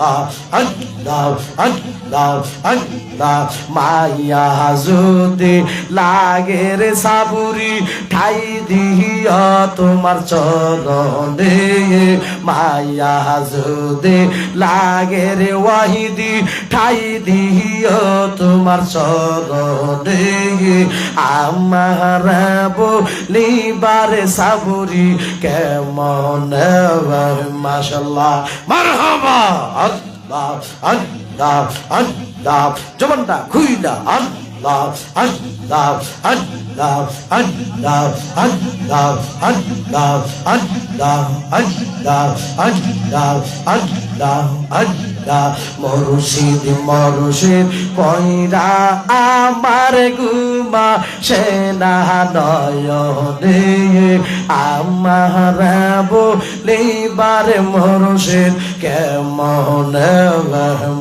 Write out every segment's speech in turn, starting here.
আল্লাহ আল্লাহ আল্লাহ আল্লাহ মায়া যদি লাগে রে সাবুরি ঠাই দিও তোমার চরণে মায়া যদি লাগে রে ওয়াহিদি ঠাই দিও তোমার চরণে আমার বলিবারে সাবুরি কেমন মাশাআল্লাহ মারহাবা আল্লাহ আল্লাহ আল্লাহ জবানটা খুইলা আল্লাহ আল্লাহ আল্লাহ আল্লাহ আল্লাহ আল্লাহ আল্লাহ আল্লাহ আল্লাহ আল্লাহ আল্লাহ মুর্শিদ মুর্শিদ কইরা আমার গুমা সেনা নয়নে আমার বলিবার মুর্শিদ কেমন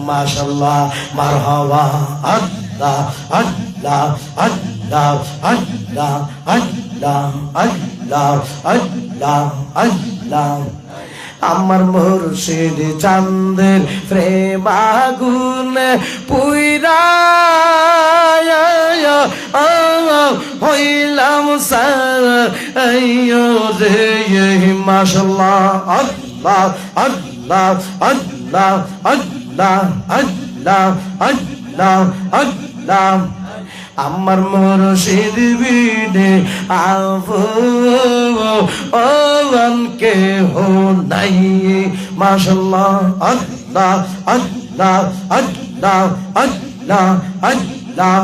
মাশাআল্লাহ মারহাবা আল্লাহ আল্লাহ আল্লাহ আল্লাহ আল্লাহ আল্লাহ আল্লাহ আল্লাহ আমার মুর্শিদ চাঁদের প্রেম আগুন পুইরা হইলাম রে মাশাআল্লাহ আল্লাহ আল্লাহ আল্লাহ আল্লাহ আল্লাহ আল্লাহ আল্লাহ আমার মুর্শিদ বিনে আফন কে হো নাই মাশাআল্লাহ আল্লাহ আল্লাহ আল্লাহ আল্লাহ আল্লাহ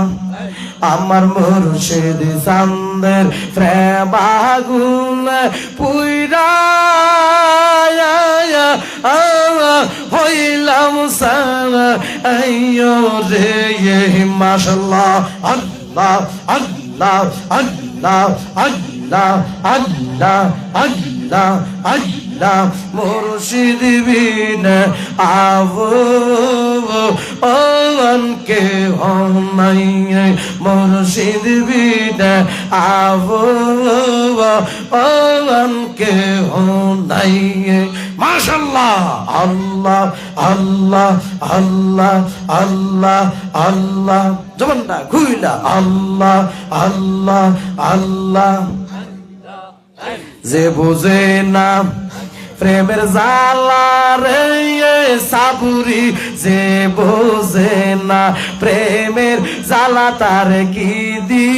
আমার মুর্শিদ চাঁদের প্রেম আগুন পুইরা হইলাম রে মাশাআল্লাহ আল্লাহ আল্লাহ আল্লাহ আল্লাহ আল্লাহ আল্লাহ আল্লাহ মুর্শিদ বিনে আফন কে নাই মুর্শিদ বিনে আফন কে নাই মাশাআল্লাহ আল্লাহ আল্লাহ আল্লাহ আল্লাহ আল্লাহ জবানটা খুইলা আল্লাহ আল্লাহ আল্লাহ যে বুঝে না প্রেমের জালা রে সাবুরি যে বোঝে না প্রেমের জালা তার কি দি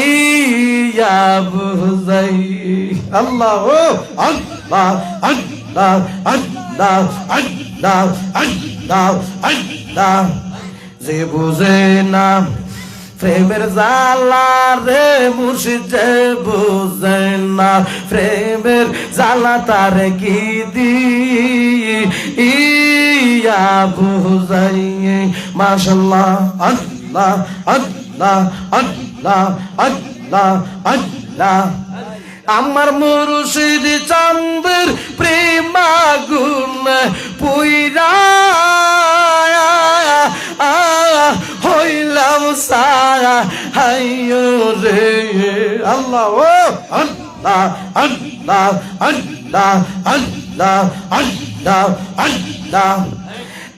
ইয়া বুঝাই আল্লাহ ও আল্লাহ আল্লাহ আল্লাহ আল্লাহ আল্লাহ আল্লাহ যে বুঝে না প্রেমের জালা রে মুর্শিদ যে বুঝে না প্রেমের জালা তার কি দি ইয়া বুঝাই মাশাআল্লাহ আল্লাহ আল্লাহ আল্লাহ আল্লাহ আল্লাহ আমার মুর্শিদ চাঁদের প্রেম আগুন পুইরা হইলাম সারা হাইয়ো রে আল্লাহ ও আল্লাহ আল্লাহ আল্লাহ আল্লাহ আল্লাহ আল্লাহ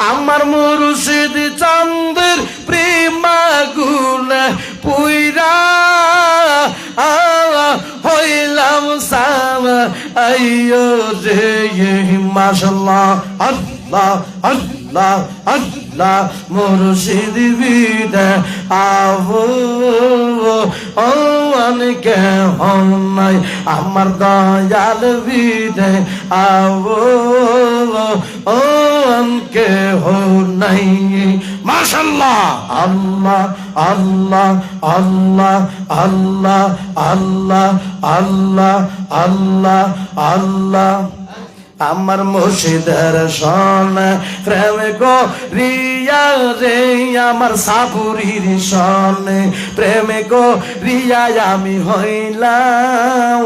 আমার মুর্শিদ চাঁদের প্রেম আগুন পুইরা হইলাম সারা আইয়ো রে মাশাআল্লাহ আল্লাহ আল্লাহ আল্লাহ মুর্শিদ বিনে কে নাই আমার দয়াল বিনে কে নাই মাশাআল্লাহ আল্লাহ আল্লাহ আল্লাহ আল্লাহ আল্লাহ আল্লাহ আল্লাহ আল্লাহ আমার মুর্শিদের সন প্রেম গো রিয়া রে আমার সাপুরীর সন প্রেম গো রিয়া আমি হইলাম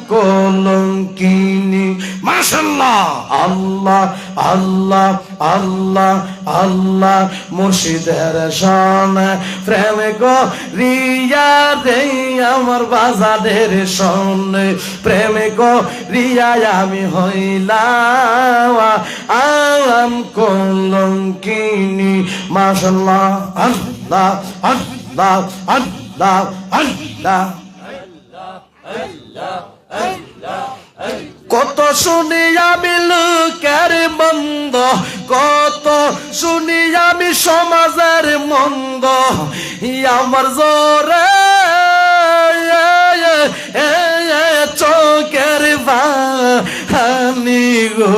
কলঙ্কিনী মাশাআল্লাহ। আল্লাহ আল্লাহ আল্লাহ আল্লাহ মুর্শিদের শানে প্রেম করিয়া দেই আমার বাজারের সামনে, প্রেম করিয়া আমি হইলাম আম কলঙ্কিনী। মাশাআল্লাহ আল্লাহ আল্লাহ আল্লাহ আল্লাহ। কত শুনি আমি লোকের মন্দ, কত শুনি আমি সমাজের মন্দ, আমার জোরে চোখের বাহানি গো।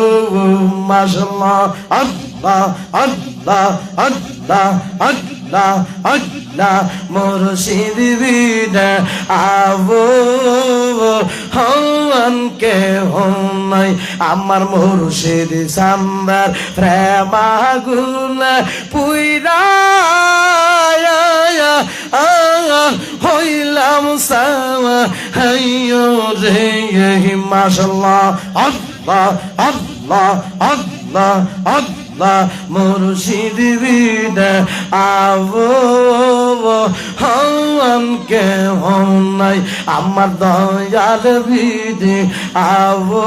মাশাআল্লাহ আল্লাহ আল্লাহ আল্লাহ আল্লাহ আল্লাহ মুর্শিদ বিনা আবো হন কে নাই। আমার মুর্শিদ সাম্বার প্রেমাগুন পুইরা হইলাম সামা হাইয়ো রে। মাশাআল্লাহ আল্লাহ আল্লাহ আল্লাহ আল্লাহ মুর্শিদ বিনা আবো হন কে নাই। আমার দয়াল বিদে আবো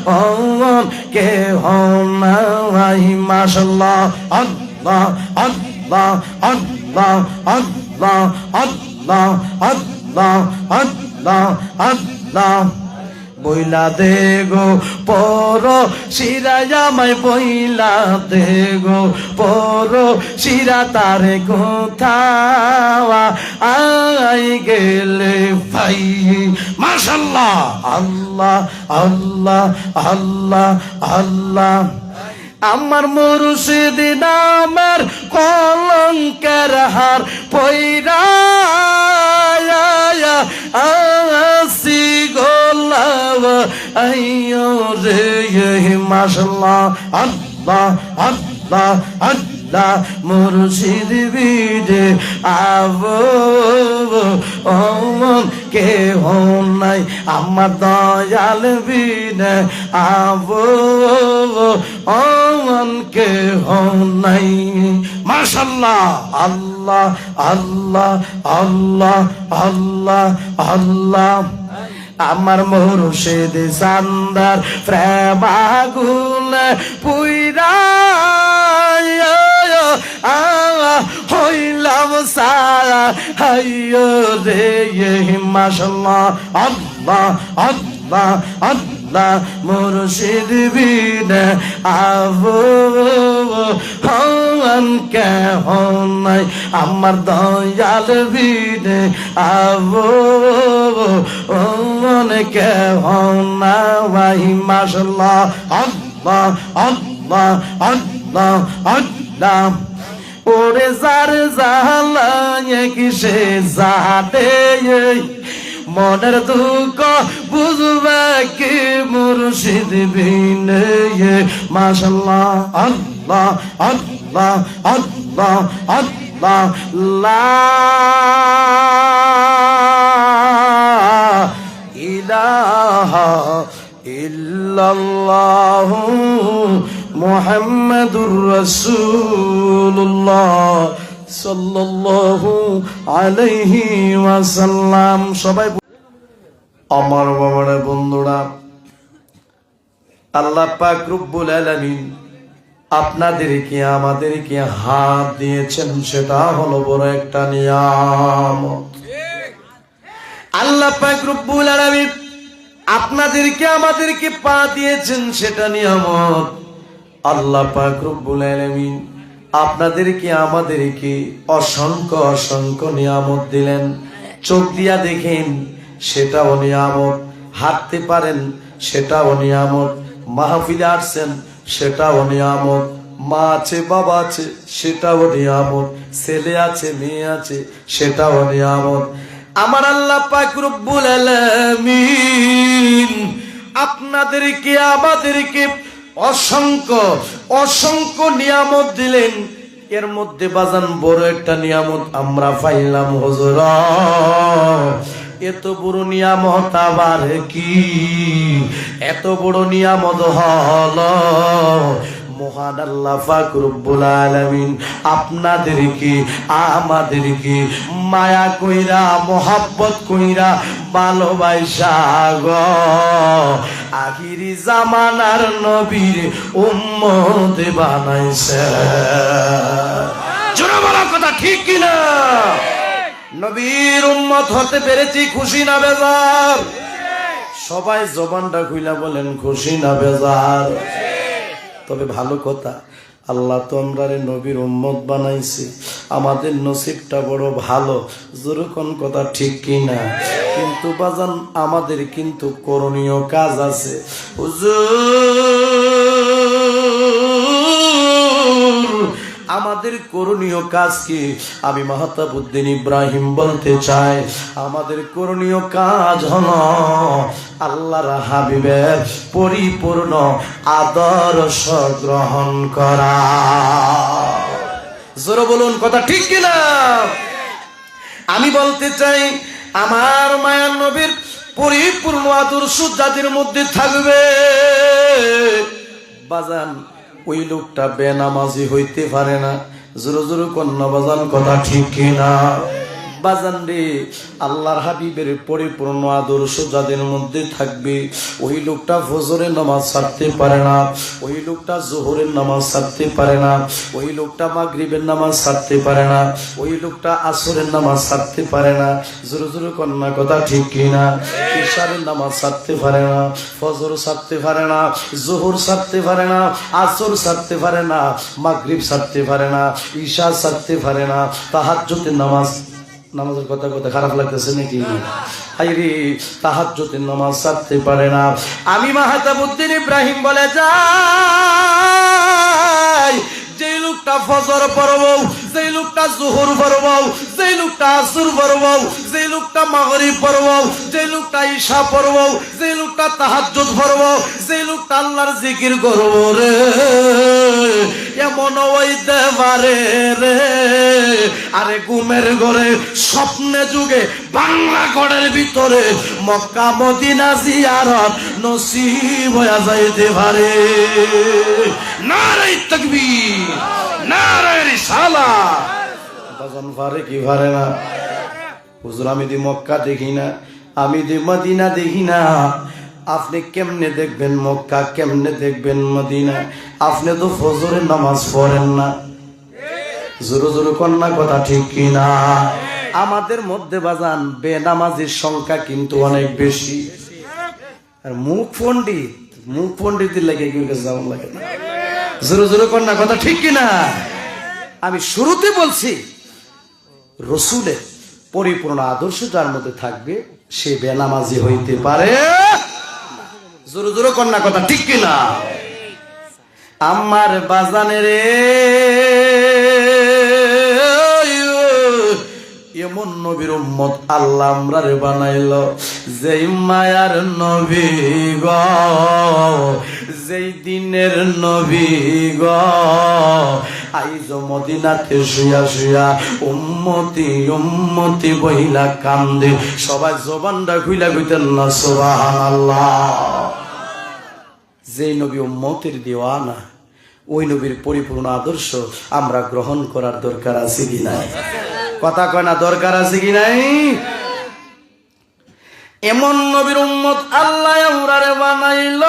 হন কে নাই। মাশাআল্লাহ আল্লাহ আল্লাহ আল্লাহ আল্লাহ আল্লাহ আল্লাহ আল্লাহ আল্লাহ। বইলা দে গো পর শিরায় আমায়, বইলা দে গো পর শিরা তারে কোথাওয়া আই গেলে ভাই। মাশাআল্লাহ আল্লাহ আল্লাহ আল্লাহ আল্লাহ। আমার মুর্শিদ নামের কলঙ্কের হার পয়রা আসি গোলাপ আইয়ো রে। মাশাআল্লাহ আল্লাহ আল্লাহ আল্লাহ মুর্শিদ বিদে আবো অমন কে নাই। আমার দয়াল বিনে আবো অমন কে নাই। মাশাআল্লাহ আল্লাহ আল্লাহ আল্লাহ আল্লাহ আল্লাহ। আমার মুর্শিদ সান্দার প্রেমাগুন পুইরা হইলাম সারা হাইয়ো রে। মাশাআল্লাহ আল্লাহ আল্লাহ আল্লাহ মুর্শিদ বিনা আবো হন কে নাই। আমার দয়াল বিনে আবো হন কে নাই। মাশাআল্লাহ আল্লাহ আল্লাহ আল্লাহ আল্লাহ। ওরে যার জালায় কিসে জানে মনের দুঃখ বুঝবে কি মুর্শিদ বিনে। মাশাআল্লাহ আল্লাহ আল্লাহ আল্লাহ আল্লাহ। লা ইলাহা ইল্লাল্লাহু মুহাম্মাদুর রাসূলুল্লাহ সাল্লাল্লাহু আলাইহি ওয়াসাল্লাম। সবাই আমার বাবারে বন্ধুরা, আল্লাহ পাক রব্বুল আলামিন আপনাদেরকে আমাদেরকে হাত দিয়েছেন, সেটা হলো বড় একটা নিয়ামত। আল্লাহ পাক রব্বুল আলামিন আপনাদেরকে আমাদেরকে পা দিয়েছেন, সেটা নিয়ামত। আল্লাহ পাক রব্বুল আলামিন আপনাদেরকে আমাদেরকে অসংখ্য অসংখ্য নিয়ামত দিলেন। চোখ দিয়া দেখেন, সেটাও নিয়ামত। হাঁটতে পারেন, সেটাও নিয়ামত। মাহফিলে আসছেন, সেটাও নিয়ামত। মা আছে, বাবা আছে, সেটাও নিয়ামত। ছেলে আছে, মেয়ে আছে, সেটাও নিয়ামত। আমার আল্লাহ পাক রব্বুল আলামিন আপনাদেরকে আমাদেরকে অসংখ্য অসংখ্য নিয়ামত দিলেন। এর মধ্যে বাজান বড় একটা নিয়ামত আমরা পাইলাম হুজুর। এত বড় নিয়ামত আবার কি, এত বড় নিয়ামত হলো মহান আল্লাহ পাক রব্বুল আলামিন আপনাদেরকে আমাদেরকে মায়া কইরা মোহাব্বত কইরা ভালোবাসা গো আখিরি জামানার নবীর উম্মত বানাইছে। জোরে বলা কথা ঠিক কিনা? নবীর উম্মত হতে পেরেছি, খুশি না বেজার? সবাই জবানটা খুইলা বলেন খুশি না বেজার? তবে ভালো কথা, আল্লাহ তো আমরা নবীর উম্মত বানাইছে, আমাদের নসিবটা বড় ভালো। যেরকম কথা ঠিক কিনা? কিন্তু বাজান আমাদের কিন্তু করণীয় কাজ আছে। হুজুর আমাদের করণীয় কাজ কি? আমি মাহতাবউদ্দিন ইব্রাহিম বলতে চাই, আমাদের করণীয় কাজ হলো আল্লাহর হাবিবের পরিপূর্ণ আদর্শ গ্রহণ করা। জোরে বলুন কথা ঠিক কিনা? আমি বলতে চাই আমার মায়ার নবীর পরিপূর্ণ আদর্শ যাদের মধ্যে থাকবে বাজান ওই লোকটা বেনামাজি হইতে পারে না। জোরে জোরে কন্যা বাজান কথা ঠিক কিনা? বাজান রে, আল্লাহর হাবিবের পরিপূর্ণ আদর্শ যাদের মধ্যে থাকবে ওই লোকটা ফজরের নামাজ ছাড়তে পারে না, ওই লোকটা জোহরের নামাজ ছাড়তে পারে না, ওই লোকটা মাগরিবের নামাজ ছাড়তে পারে না, ওই লোকটা আসরের নামাজ ছাড়তে পারে না। জোরে জোরে কন্যা কথা ঠিক কিনা? ইশারের নামাজ ছাড়তে পারে না, ফজর ছাড়তে পারে না, জোহর ছাড়তে পারে না, আসর ছাড়তে পারে না, মাগরিব ছাড়তে পারে না, ঈশা ছাড়তে পারে না, তাহাজ্জুদের নামাজের কথা খারাপ লাগতেছে নাকি? হাইরে তাহাজ্জুদের নামাজ ছাড়তে পারে না। আমি মাহতাবউদ্দিন ইব্রাহিম বলে যাই, যে লোকটা ফজর পড়ব, যে লোকটা জোহর পড়ব, যে লোকটা আসর পড়ব, যে লোকটা মাগরিব পড়ব, যে লোকটা ঈশা পড়ব, যে লোকটা তাহাজ্জুদ পড়ব, যে লোকটা আল্লাহর জিকির করব রে, এমন হইতে পারে রে আরে ঘুমের ঘরে স্বপ্নে যুগে বাংলা ঘরের ভিতরে মক্কা মদিনা জিয়ারত নসিব হয়ে যাইতে পারে। নারে তাকবীর, নারে রিসালাত। বাজান পারে কি পারে না? হুজুর আমি দি মক্কা দেখি না, আমি দি মদিনা দেখি না। আপনি কেমনে দেখবেন মক্কা, কেমনে দেখবেন মদিনা? আপনি তো ফজরের নামাজ পড়েন না। জোরে জোরে কন্যা কথা ঠিক কিনা? আমাদের মধ্যে বাজান বেনামাজির সংখ্যা কিন্তু অনেক বেশি। আর মুখ পণ্ডিতের লাগে যেমন লাগে না। জোরে জোরে কন্যা কথা ঠিক কিনা? আমি শুরুতে বলছি রসুলের পরিপূর্ণ আদর্শ যার মধ্যে থাকবে সে বেনামাজি হইতে পারে। জোরে জোরে কন্যা কথা ঠিক কিনা? আমার বাজানের এমন নবীর উম্মত আল্লাহ আমরারে বানাইলো, যেই মায়ার নবী গো, যেই দিনের নবী গো, আইজ মদিনাতে শুয়া শুয়া উম্মতি উম্মতি বহিলা কান্দে। সবাই জবানটা খুইলা কইতেন না সুবহানাল্লাহ। যেই নবী উম্মতের দিওয়ানা, ওই নবীর পরিপূর্ণ আদর্শ আমরা গ্রহণ করার দরকার আছে কি নাই? কথা কয় না, দরকার আছে কি নাই? এমন নবীর উম্মত আল্লাহ আমরারে বানাইল,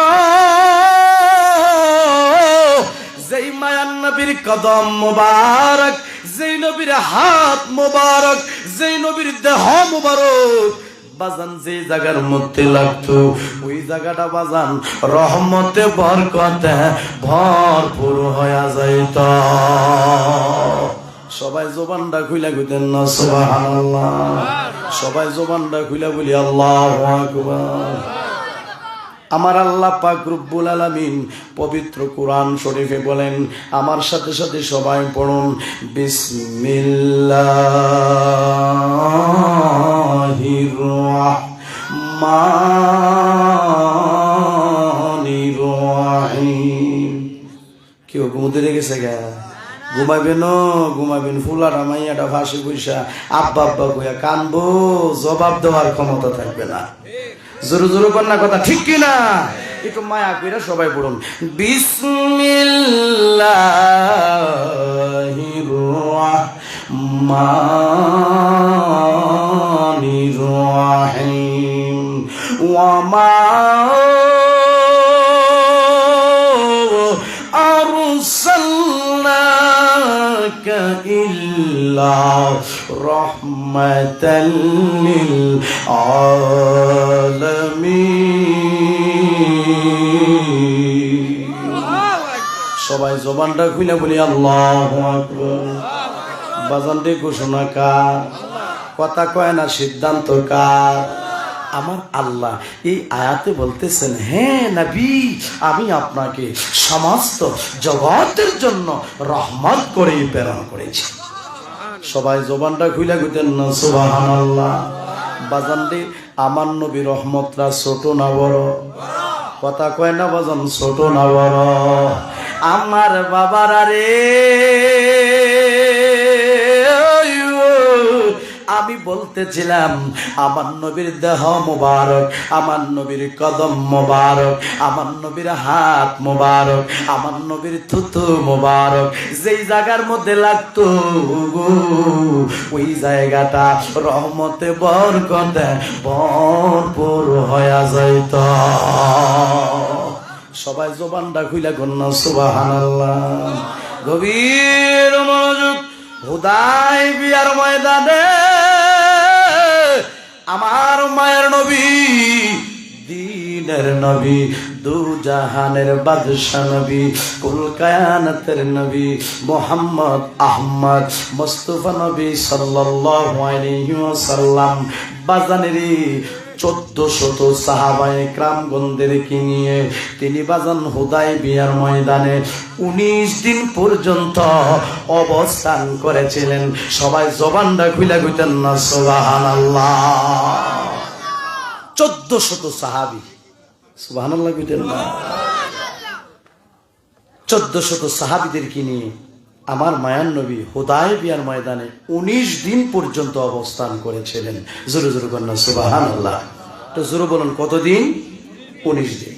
যেই মায়ার নবীর কদম মোবারক, যেই নবীর হাত মোবারক, যেই নবীর দেহ মোবারক বাজান যে জায়গার মধ্যে লাগতো ওই জায়গাটা বাজান রহমতে বরকতে ভরপুর হয়ে যাইত। সবাই জবানটা খুইলা কইতেন না সুবহানাল্লাহ। সবাই জবানটা খুইলা বলি আল্লাহু আকবার। আমার আল্লাহ পাক রব্বুল আলামিন পবিত্র কোরআন শরীফে বলেন, আমার সাথে সাথে সবাই পড়ুন, বিসমিল্লাহির রাহমানির রাহিম। কেউ ঘুমোতে লেগেছে গা? ঘুমাইবেন ঘুমাইবেন, ফুলাটা মাইয়াটা ফাঁসি বৈশা আব্বা আব্বা কইয়া কানবো, জবাব দেওয়ার ক্ষমতা থাকবে না। জোরে জোরে কন্যা কথা ঠিক কিনা? একটু মায়া কইরা সবাই পড়ুন, বিসমিল্লাহির রাহমানির রাহিম। ওয়া মা আরসালনাকা ইল্লা রাহমাতাল লিল আলামিন। সবাই জবানটা খুলে বলি আল্লাহু আকবার। বাজানটি ঘোষণা কার? কথা কয় না, সিদ্ধান্ত কার? আমার আল্লাহ এই আয়াতে বলতেছেন, হ্যাঁ নবী, আমি আপনাকে সমস্ত জগতের জন্য রহমত করে প্রেরণ করেছি। সবাই জবানটা খুলে গুতেন না সুবহানাল্লাহ। বাজানটি আমার নবী রহমতরা ছোট না বড়? কথা কয় না বাজান, ছোট না বড়? আমার বাবারা রে, আমি বলতেছিলাম আমার নবীর দেহ মোবারক, আমার নবীর কদম মোবারক, আমার নবীর হাত মোবারক, আমার নবীর থুতু মোবারক যেই জায়গার মধ্যে লাগতো ওই জায়গাটা রহমতে বরকতে ভরপুর হয়ে যাইত। সবাই জবানটা খুইলা কন্যা সুবহানাল্লাহ। গভীর মনোযোগ। হুদায়বিয়ার ময়দানে আমার মায়ের নবী, দিনের নবী, দু জাহানের বাদশা নবী, কুল কায়নাতের নবী মুহাম্মদ আহমদ মুস্তাফা নবী সাল্লাল্লাহু আলাইহি ওয়াসাল্লাম বাজানেরই 1400 সাহাবায়ে কেরামগণদেরকে নিয়ে তিনি বাজান হুদায়বিয়ার ময়দানে 19 দিন পর্যন্ত অবস্থান করেছিলেন। সবাই জবানটা খুলে কইতেন না সুবহানাল্লাহ। 1400 সাহাবী, সুবহানাল্লাহ কইতেন না? 1400 সাহাবীদেরকে নিয়ে আমার মায়ার নবী হুদায়বিয়ার ময়দানে 19 দিন পর্যন্ত অবস্থান করেছিলেন। জোরে জোরে কন্যা সুবহানাল্লাহ। তো জোরে বলুন, কতদিন? 19 দিন।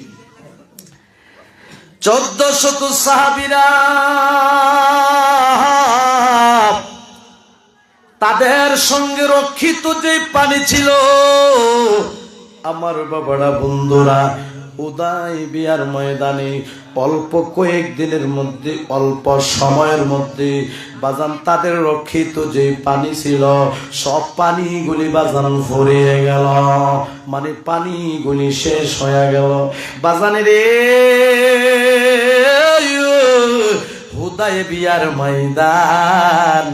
1400 সাহাবীরা তাদের সঙ্গে রক্ষিত যে পানি ছিল, আমার বাবারা বন্ধুরা, হুদায়বিয়ার ময়দানে অল্প কয়েকদিনের মধ্যে, অল্প সময়ের মধ্যে বাজান তাদের রক্ষিত যে পানি ছিল সব পানিগুলি বাজান ফুরিয়ে গেল, মানে পানিগুলি শেষ হয়ে গেল। বাজানে রে, হুদায়বিয়ার ময়দান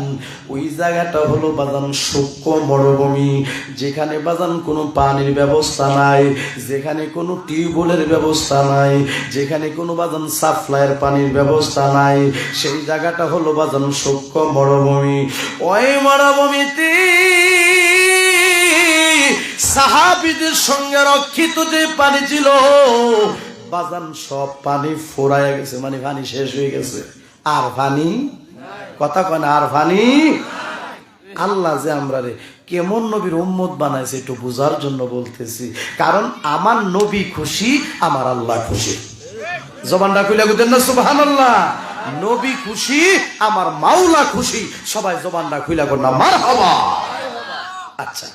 ওই জায়গাটা হলো বাজান শুষ্ক মরুভূমি, যেখানে বাজান কোনো পানির ব্যবস্থা নাই, যেখানে কোনো টিউবওয়েলের ব্যবস্থা নাই, যেখানে কোনো বাজান সাপ্লাইয়ের পানির ব্যবস্থা নাই, সেই জায়গাটা হলো বাজান শুষ্ক মরুভূমি। ওই মরুভূমিতে সাহাবীদের সঙ্গে রক্ষিত যে পানি ছিল বাজান সব পানি ফুরায় গেছে, মানে পানি শেষ হয়ে গেছে, আর পানি, কথা কয় না, আর পানি। আল্লাহ যে আমরা রে কেমন নবীর উম্মত বানাইছে একটু বোঝার জন্য বলতেছি, কারণ আমার নবী খুশি, আমার আল্লাহ খুশি। জবানটা খুলে গুতেন না সুবহানাল্লাহ। নবী খুশি, আমার মাওলা খুশি। সবাই জবানটা খুলে কর না মারহাবা। আচ্ছা,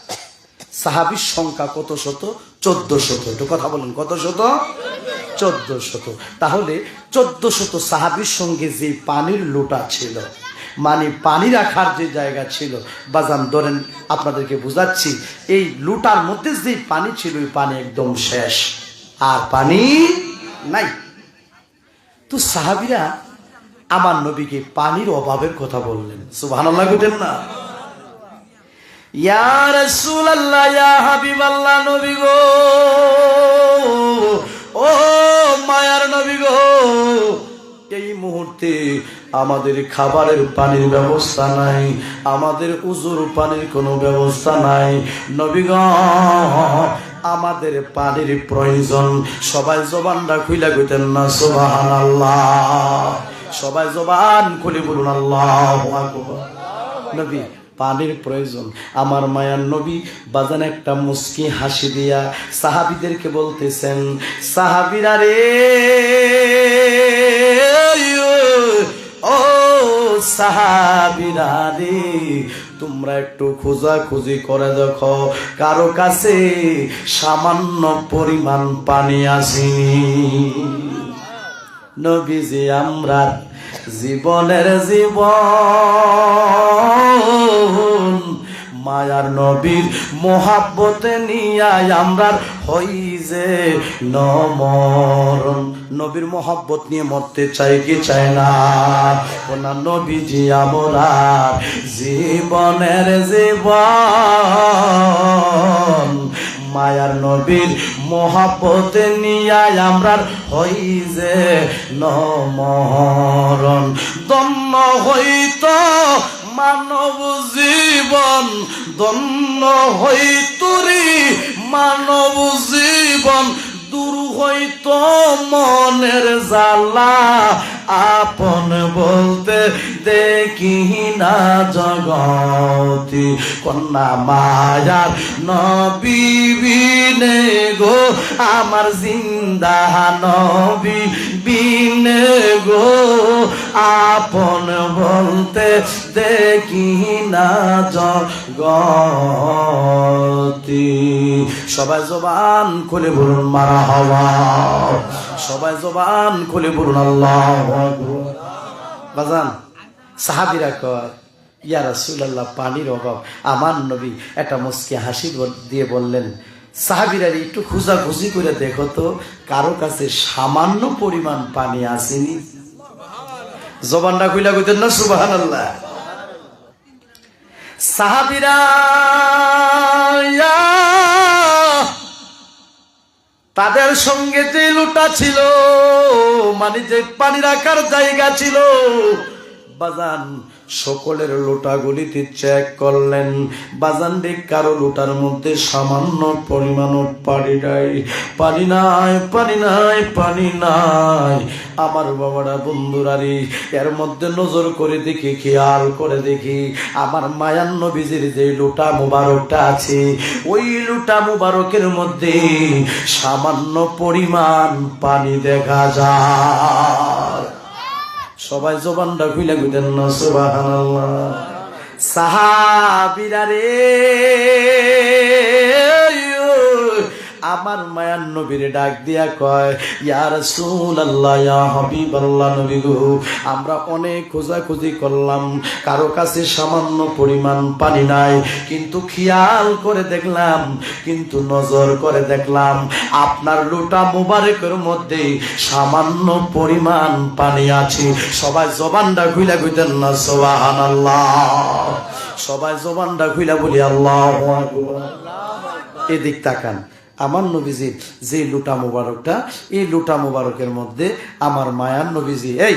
সাহাবীর সংখ্যা কত শত? 1400। একটু কথা বলুন, কত শত? 1400। তাহলে 1400 সাহাবীর সঙ্গে যে পানির লোটা ছিল, মানে পানি রাখার যে জায়গা ছিল, বাজান ধরেন আপনাদেরকে বুঝাচ্ছি, এই লোটার মধ্যে যে পানি ছিল ওই পানি একদম শেষ, আর পানি নাই। তো সাহাবীরা আমার নবীকে পানির অভাবের কথা বললেন। সুবহানাল্লাহ বলেন না? ইয়া রাসূলুল্লাহ, ইয়া হাবিবাল্লাহ, নবী গো, ও মায়ার নবী গো, এই মুহূর্তে আমাদের খাবারের পানির ব্যবস্থা নাই, আমাদের উজুর পানির কোনো ব্যবস্থা নাই। নবী গো, আমাদের পানির প্রয়োজন। সবাই জবানটা খুইলা কইতেন না সুবহানাল্লাহ। সবাই জবান খুলে বলুন আল্লাহু আকবার। নবী পানির প্রয়োজন। আমার মায়ার নবী বাজান একটা মুস্কি হাসি দিয়া সাহাবীদেরকে বলতেছেন, সাহাবীরা রে, ও সাহাবীরা রে, তোমরা একটু খোঁজাখুঁজি করে দেখো কারো কাছে সামান্য পরিমাণ পানি আসেনি। নবীজি আমরা জীবনের জীবন মায়ার নবীর মোহাব্বতে নিয়া আমরা হই যে নমরণ। নবীর মোহাব্বত নিয়ে মরতে চাই কি চাই না? ওনা নবীজি আমরা জীবনের জীবন মায়ার নবীর মোহাব্বতে নিয়া আমরা হই যে নমরণ। দন্ন হইত মানব জীবন, দন্ন হইতুরি মানব জীবন, দূর হইত মনের জ্বালা, আপন বলতে দেখি না জগতি, কন্যা মায়ার নবী বিনে গো আমার জিন্দা নবী বিনে গো, আপন বলতে দেখি না জগতি। সবাই জবান খুলে বলুন মারহাবা, সবাই জবান খুলে বলুন আল্লাহু আকবার। বাজান সাহাবীরা কয়, ইয়া রাসূলুল্লাহ পানির অভাব। আমার নবী একটা মুস্কি হাসি দিয়ে বললেন, সাহাবীরা একটু খোঁজাখুঁজি করে দেখো তো কারো কাছে সামান্য পরিমাণ পানি আসেনি। জবানটা খুইলা কইতেন না সুবহানাল্লাহ। সাহাবীরা তাদের সঙ্গে যে লোটা ছিল, মানে যে পানি রাখার জায়গা ছিল, বাজান সকলের লোটাগুলিতে চেক করলেন। বাজান রে কারো লোটার মধ্যে সামান্য পরিমাণ পানি নাই, পানি নাই, পানি নাই, পানি নাই। আমার বাবারা বন্ধুরা রে, এর মধ্যে নজর করে দেখি, খেয়াল করে দেখি, আমার মায়ার নবীজির যে লোটা মুবারকটা আছে, ওই লোটা মুবারকের মধ্যে সামান্য পরিমাণ পানি দেখা যায়। সবাই জবানটা খুইলা কইতেন না সুবহানাল্লাহ। সাহাবীরা রে, আমার মায়ার নবীরে ডাক দিয়া কয়, ইয়া রাসূলুল্লাহ, ইয়া হাবিবাল্লাহ, নবী গো আমরা অনেক খোঁজাখুঁজি করলাম, কারো কাছে সামান্য পরিমাণ পানি নাই, কিন্তু খেয়াল করে দেখলাম, কিন্তু নজর করে দেখলাম আপনার লোটা মুবারকের মধ্যে সামান্য পরিমাণ পানি আছে। সবাই জবানটা খুইলা কইতেন না সুবহানাল্লাহ, সবাই জবানটা খুইলা বলি আল্লাহু আকবার। এদিক তাকান, আমার নবীজি যে লুটা মুবারকটা, এই লুটা মুবারকের মধ্যে আমার মায়ার নবীজি এই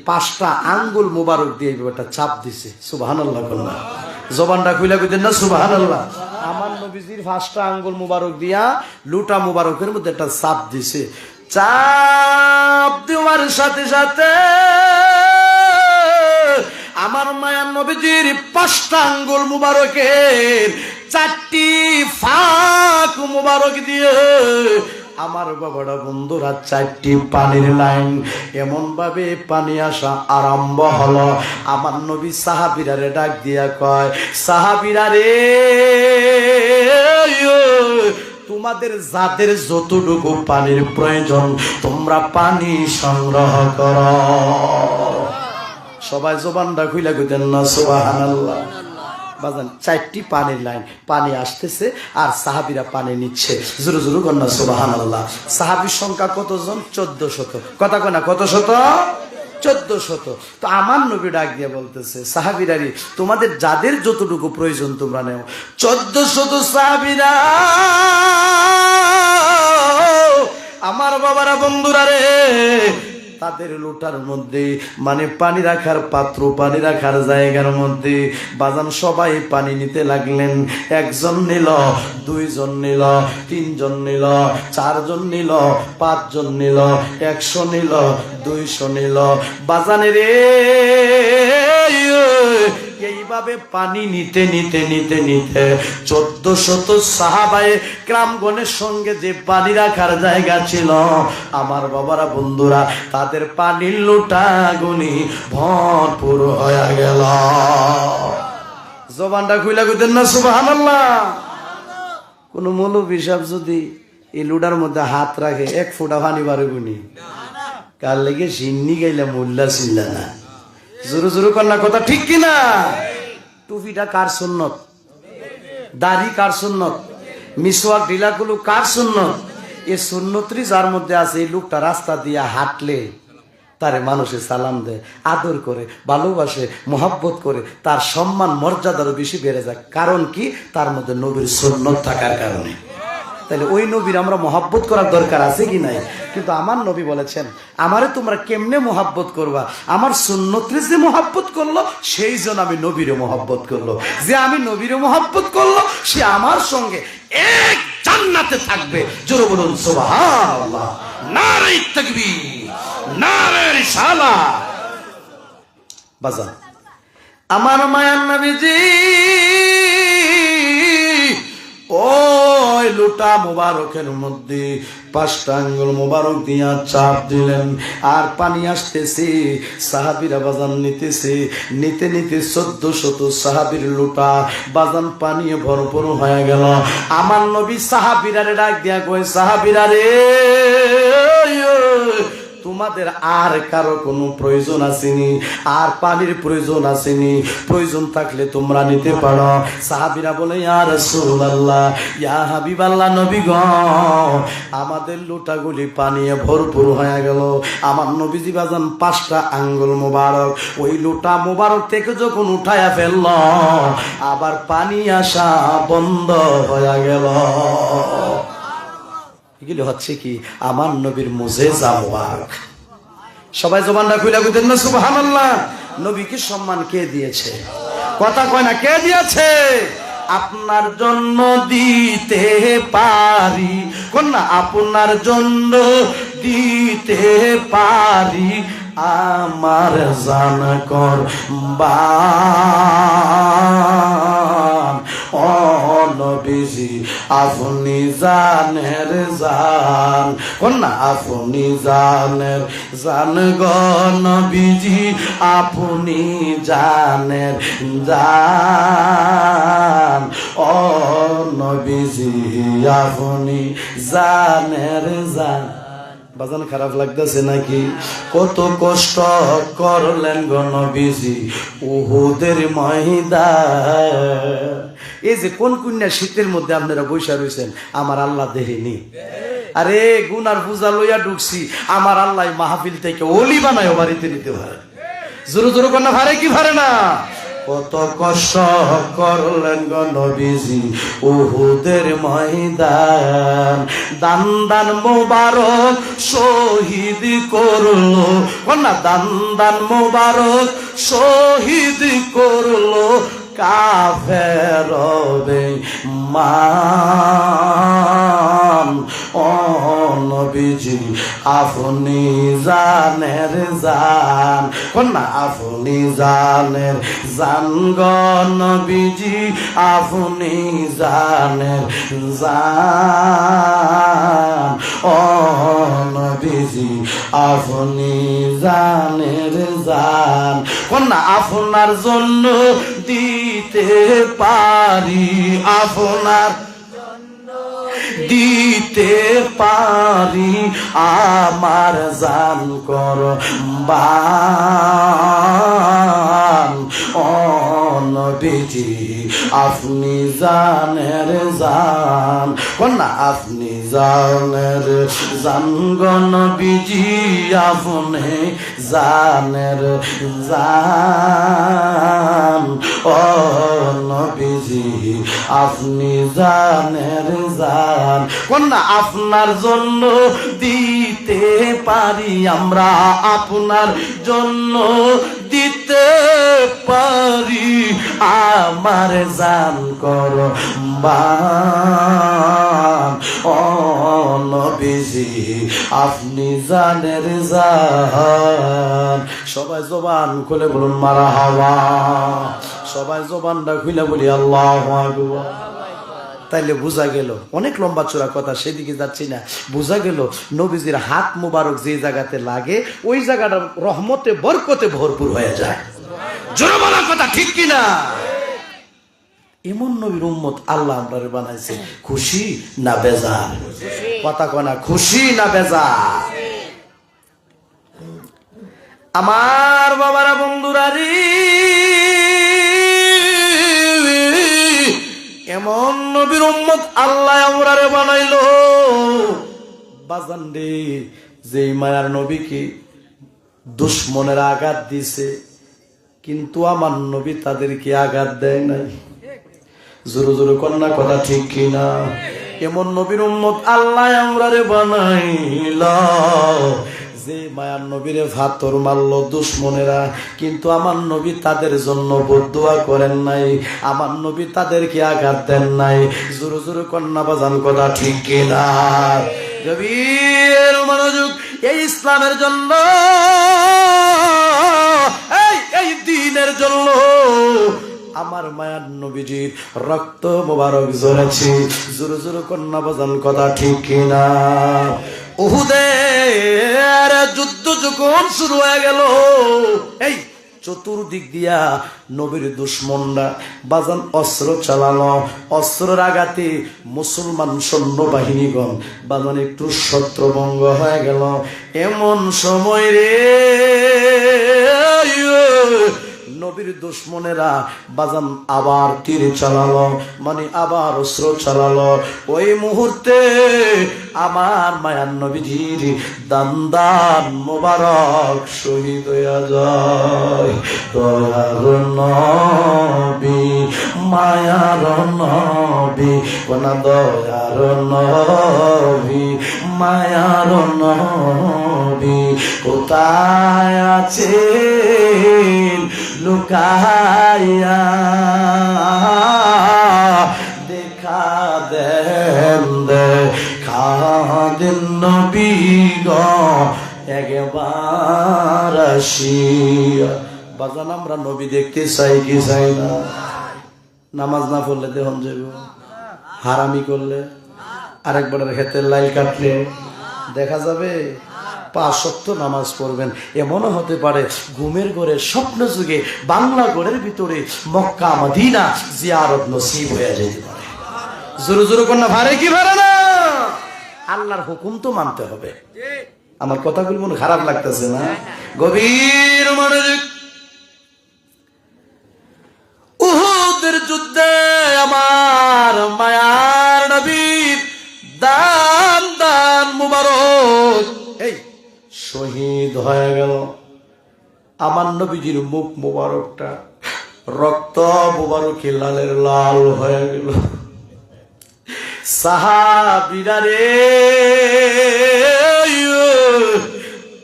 5টা আঙ্গুল মুবারক দিয়ে একটা চাপ দিছে। সুবহানাল্লাহ, জবানটা খুইলা কইতেন না সুবহানাল্লাহ। আমার নবীজির 5টা আঙ্গুল মুবারক দিয়া লুটা মুবারকের মধ্যে একটা চাপ দিছে। চাপ দেওয়ার সাথে সাথে আমার মায়ার নবীজির 5টা আঙ্গুল মুবারকের 4টি ফাঁক মুবারক দিয়ে আমার বাবারা বন্ধুরা 4টি পানির লাইন এমন ভাবে পানি আসা আরম্ভ হলো। আমার নবী সাহাবীরা রে ডাক দিয়া কয়, সাহাবীরা রে, তোমাদের যাদের যতটুকু পানির প্রয়োজন তোমরা পানি সংগ্রহ করো। সবাই জবানটা খুইলা কইতেন না সুবহানাল্লাহ। বাজান 4টি পানির লাইন, পানি আসতেছে আর সাহাবীরা পানি নিচ্ছে। জোরে জোরে কন্যা সুবহানাল্লাহ। সাহাবীর সংখ্যা কতজন? 1400। কথা কয় না, কত শত? 1400। তো আমার নবী ডাক দিয়ে বলতেছে, সাহাবীরা রে তোমাদের যাদের যতটুকু প্রয়োজন তোমরা নেও। 1400 সাহাবীরা, আমার বাবারা বন্ধুরা রে, তাদের লোটার মধ্যে মানে পানি রাখার পাত্র, পানি রাখার জায়গার মধ্যে বাজান সবাই পানি নিতে লাগলেন। একজন নিল, দুইজন নিল, তিনজন নিল, চারজন নিল, পাঁচজন নিল, 100 নিল, 200 নিল। বাজানে রে এইভাবে পানি নিতে নিতে নিতে নিতে 1400 সাহাবায়ে কেরামগণের সঙ্গে যে পানি রাখার জায়গা ছিল, আমার বাবারা বন্ধুরা, তাদের পানির লোটাগুলি ভরপুর হয়ে গেল। জবানটা খুইলা কইতেন না সুবহানাল্লাহ। কোন মৌলবী সাহেব যদি এই লোটার মধ্যে হাত রাখে 1 ফোঁটা পানি পারবে নি? কার লেগে সিন্নি গাইলে মোল্লা ছিলা না। জোরে জোরে কন্যা কথা ঠিক কিনা? টুপিটা কার সুন্নত? দাড়ি কার সুন্নত? মিসওয়াক ঢিলাগুলো কার সুন্নত? এই সুন্নতরি যার মধ্যে আছে, এই লোকটা রাস্তা দিয়ে হাঁটলে তারে মানুষে সালাম দেয়, আদর করে, ভালোবাসে, মোহাব্বত করে, তার সম্মান মর্যাদারও বেশি বেড়ে যায়। কারণ কি? তার মধ্যে নবীর সুন্নত থাকার কারণে। তাহলে ওই নবীর আমরা মোহাব্বত করার দরকার আছে কি নাই? কিন্তু আমার নবী বলেছেন, আমারে তোমরা কেমনে মোহাব্বত করবা? আমার সুন্নতরে যে মোহাব্বত করলো, সেই জন্য আমি নবীরে মোহাব্বত করলো। যে আমি নবীরে মোহাব্বত করলো, সে আমার সঙ্গে এক জান্নাতে থাকবে। জোরে বলুন সুবহানাল্লাহ। নারে তাকবীর, নারে রিসালাত। বাজান, আমার মায়ার নবীজি ওই লোটা মোবারকের মধ্যে 5টা আঙ্গুল মোবারক দিয়া চাপ দিলেন, আর পানি আসতেছে। সাহাবীরা বাজান নিতেছে, নিতে নিতে 1400 সাহাবীর লোটা বাজান পানি ভরপুর হয়ে গেল। আমার নবী সাহাবীরারে ডাক দিয়া কয়, সাহাবীরা রে, তোমাদের আর কারো কোনো প্রয়োজন আসেনি? আর পানির প্রয়োজন আসেনি? প্রয়োজন থাকলে তোমরা নিতে পারো। সাহাবীরা বলে, ইয়া রাসূলুল্লাহ, ইয়া হাবিবাল্লাহ, নবী গো, আমাদের লোটাগুলি পানিয়ে ভরপুর হয়ে গেল। আমার নবীজি বাজান 5টা আঙ্গুল মোবারক ওই লোটা মোবারক থেকে যখন উঠায়া ফেলল, আবার পানি আসা বন্ধ হয়ে গেল। এগুলো হচ্ছে কি? আমার নবীর মুজিজা মুবারক। সবাই জবানটা খুলে কইতেন না সুবহানাল্লাহ। নবীকে সম্মান কে দিয়েছে? কথা কয় না, কে দিয়েছে? আপনার জন্য দিতে পারি, কোন না, আপনার জন্য দিতে পারি আমার জান কুরবান। ও নবীজি আপনি জানের জান, কোন না, আপনি জানের জান গো নবীজি, আপনি জানের জান। ও নবীজি আপনি জানের জান। বাজান খারাপ লাগতেছে নাকি? কত কষ্ট করলেন গো নবীজি উহুদের ময়দান। এই যে কোন কন্যা শীতের মধ্যে আপনারা বৈশা রয়েছেন, আমার আল্লাহ দেখিনি? আরে গুনার পূজা লইয়া ঢুকছি, আমার আল্লাহ মাহফিল থেকে ওলি বানায় বাড়িতে নিতে পারে। জোরে জোরে কন্যা ভারে কি ভারে না? কত কষ্ট করলেন গো নবীজি উহুদের ময়দান। দান দান মোবারক শহীদ করলো, কন্যা দান দান মোবারক শহীদ করলো কাফের বেঈমান। ও নবীজি আপনি জানের জান, কন্যা আপনি জানের জান গো নবীজি, আপনি জানের জান। ও নবীজি আপনি জানের জান, কন্যা আপনার জন্য দিতে পারি, আপনার দিতে পারি আমার জান কুরবান। ও নবীজি আপনি জানের জান, কন্যা আপনি জানের জানগণ বিজি আপনি জানের জান ও নবীজি আপনি জানের জান কন্যা আপনার জন্য দিতে পারি আমরা আপনার জন্য দিতে পারি আমার জান কুরবান ও নবীজি আপনি জানের জান সবাই জবান খুলে বলুন মারহাবা সবাই জবানটা খুলে বলি আল্লাহু আকবার তাইলে বোঝা গেল অনেক লম্বা চূড়া কথা সেদিকে যাচ্ছি না বোঝা গেল নবীজির হাত মুবারক যে জায়গাতে লাগে ওই জায়গাটা রহমতে বরকতে ভরপুর হয়ে যায় জোরে বলা কথা ঠিক কিনা এমন নবীর উম্মত আল্লাহ আমরারে বানাইছে খুশি না বেজার কথা কয় না খুশি না বেজার আমার বাবারা বন্ধুরা রে এমন নবীর উম্মত আল্লাহ আমরারে বানাইলো বাজান রে যে মায়ার নবীকে দুশমনের আঘাত দিছে কিন্তু আমার নবী তাদেরকে আঘাত দেয় নাই জোরে জোরে কন্যা কথা ঠিক কিনা এমন নবীর উম্মত আল্লাহ আমরারে বানাইলো যে মায়ার নবীরে ভাতর মারলো দুশমনেরা কিন্তু আমার নবী তাদের জন্য বদদুয়া করেন নাই আমার নবী তাদেরকে আঘাত দেন নাই জোরে জোরে কন্যা বাজান কথা ঠিক কিনা গভীর মনোযোগ এই ইসলামের জন্য এই দ্বীনের জন্য আমার মায়ার নবীজির রক্ত মোবারক ঝরেছে জোরে জোরে কন্যা বাজান কথা ঠিক কিনা উহুদের যুদ্ধ যখন শুরু হয়ে গেল এই চতুর্দিক দিয়া নবীর দুশমনরা বাজান অস্ত্র চালানো অস্ত্রের আঘাতে মুসলমান সৈন্যবাহিনীগণ বাজান একটু ছত্রভঙ্গ হয়ে গেল এমন সময় রে নবীর দুশমনেরা বাজান আবার তীর চালালো মানে আবার অস্ত্র চালালো ওই মুহূর্তে আমার মায়ার নবীজির দান্দান মোবারক শহীদ হইয়া যায় দয়ার নবী মায়ার নবী কোন দয়ার নবী মায়ার নবী কোথায় আছে লুকাইয়া দেখা দেন খাদিন নবী গো একবার আসিয়া বাজান আমরা নবী দেখতে চাই কি চাই না নামাজ না পড়লে দেহন যাব হারামি করলে আরেকবারের ক্ষেতের লাইল কাটলে দেখা যাবে 5 ওয়াক্ত নামাজ পড়বেন এমনও হতে পারে ঘুমের ঘরে স্বপ্ন যুগে বাংলা ঘরের ভিতরে মক্কা মদিনা জিয়ারত নসিব হয়ে যেতে পারে জোরে জোরে কোন ভারে কি ভারে না আল্লাহর হুকুম তো মানতে হবে আমার কথাগুলো মনে খারাপ লাগতেছে না গভীর মনোযোগ উহুদের যুদ্ধে আমার মায়ার নবীর দান দান মুবারক এই শহীদ হয়ে গেল আমার নবীজির মুখ মুবারকটা রক্ত মুবারকে লালের লাল হয়ে গেল সাহাবীরা রে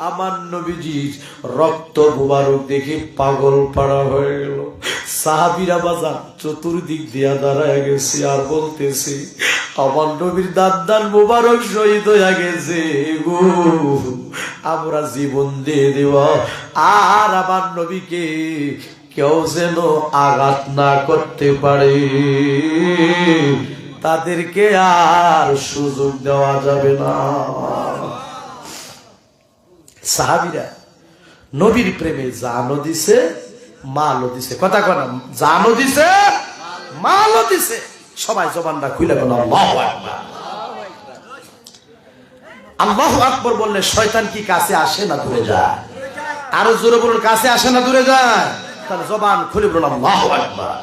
আমার নবীজির রক্ত মুবারক দেখে পাগল পাড়া হয়ে গেল সাহাবীরা বাজার চতুর্দিক দিয়া দাঁড়ায় গেছে আর বলতেছে আমার নবীর দান মুবারক শহীদ হয়ে গেছে গো আমরা জীবন দিয়ে দেব আর আমার নবীকে কেউ যেন আঘাত না করতে পারে তাদেরকে আর সুযোগ দেওয়া যাবে না সাহাবীরা নবীর প্রেমে জানও দিছে মালও দিছে কথা কনা জানও দিছে মালও দিছে সবাই জবানটা খুলে বলো আল্লাহু আকবার আল্লাহু আকবার বললে শয়তান কি কাছে আসে না দূরে যায় আরো জোরে বলুন কাছে আসে না দূরে যায় তাহলে জবান খুলে বলুন আল্লাহু আকবার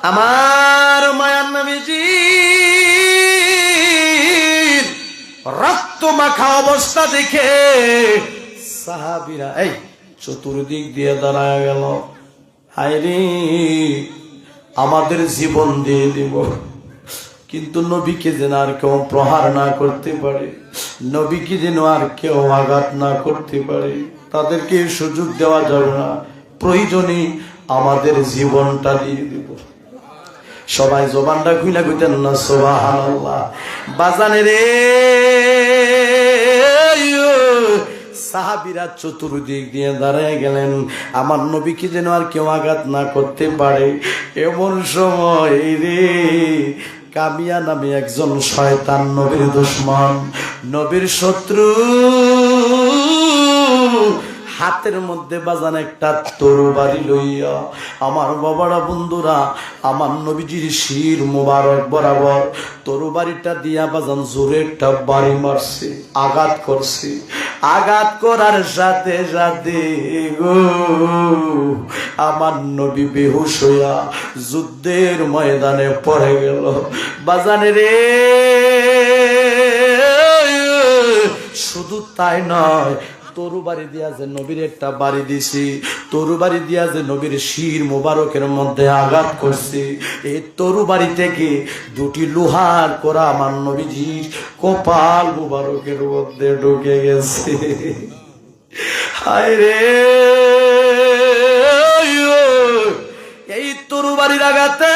আমার মায়ার নবীজি রক্ত মাখা অবস্থা দেখে সাহাবীরা এই চতুর্দিক দিয়ে দাঁড়ায় গেল। হায়রে, আমাদের জীবন দিয়ে দিব, কিন্তু নবীকে যেন আর কেউ প্রহার না করতে পারে, নবীকে যেন আর কেউ আঘাত না করতে পারে, তাদেরকে সুযোগ দেওয়া যাবে না, প্রয়োজনে আমাদের জীবনটা দিয়ে দিব। সবাই জবানটা খুইলা কইতেন না সুবহানাল্লাহ। বাজানে রে, সাহাবীরা চতুর্দিক দিয়ে দাঁড়ায় গেলেন, আমার নবীকে যেন আর কেউ আঘাত না করতে পারে। এমন সময় রে, কামিয়া নামে একজন শয়তান, নবীর দুশমন, নবীর শত্রু, হাতের মধ্যে বাজান একটা তরবারি লইয়া, আমার বাবারা বন্ধুরা, আমার নবীজির শির মোবারক বরাবর তরবারিটা দিয়া বাজান জোরে একটা বাড়ি মারছে, আঘাত করছে। আঘাত করার সাথে সাথে গো, আমার নবী বেহুশ হইয়া যুদ্ধের ময়দানে পড়ে গেল। বাজানে রে, শুধু তাই নয়, তরুবারি দিয়া যে নবীর একটা বাড়ি দিছি, তরুবারি দিয়া যে নবীর শির মোবারকের মধ্যে আঘাত করছি, এই তরুবারি থেকে দুটি লোহার করা আমার নবীজির কপাল মোবারকের মধ্যে ঢুকে গেছে। হায় রে, এই তরুবারির আঘাতে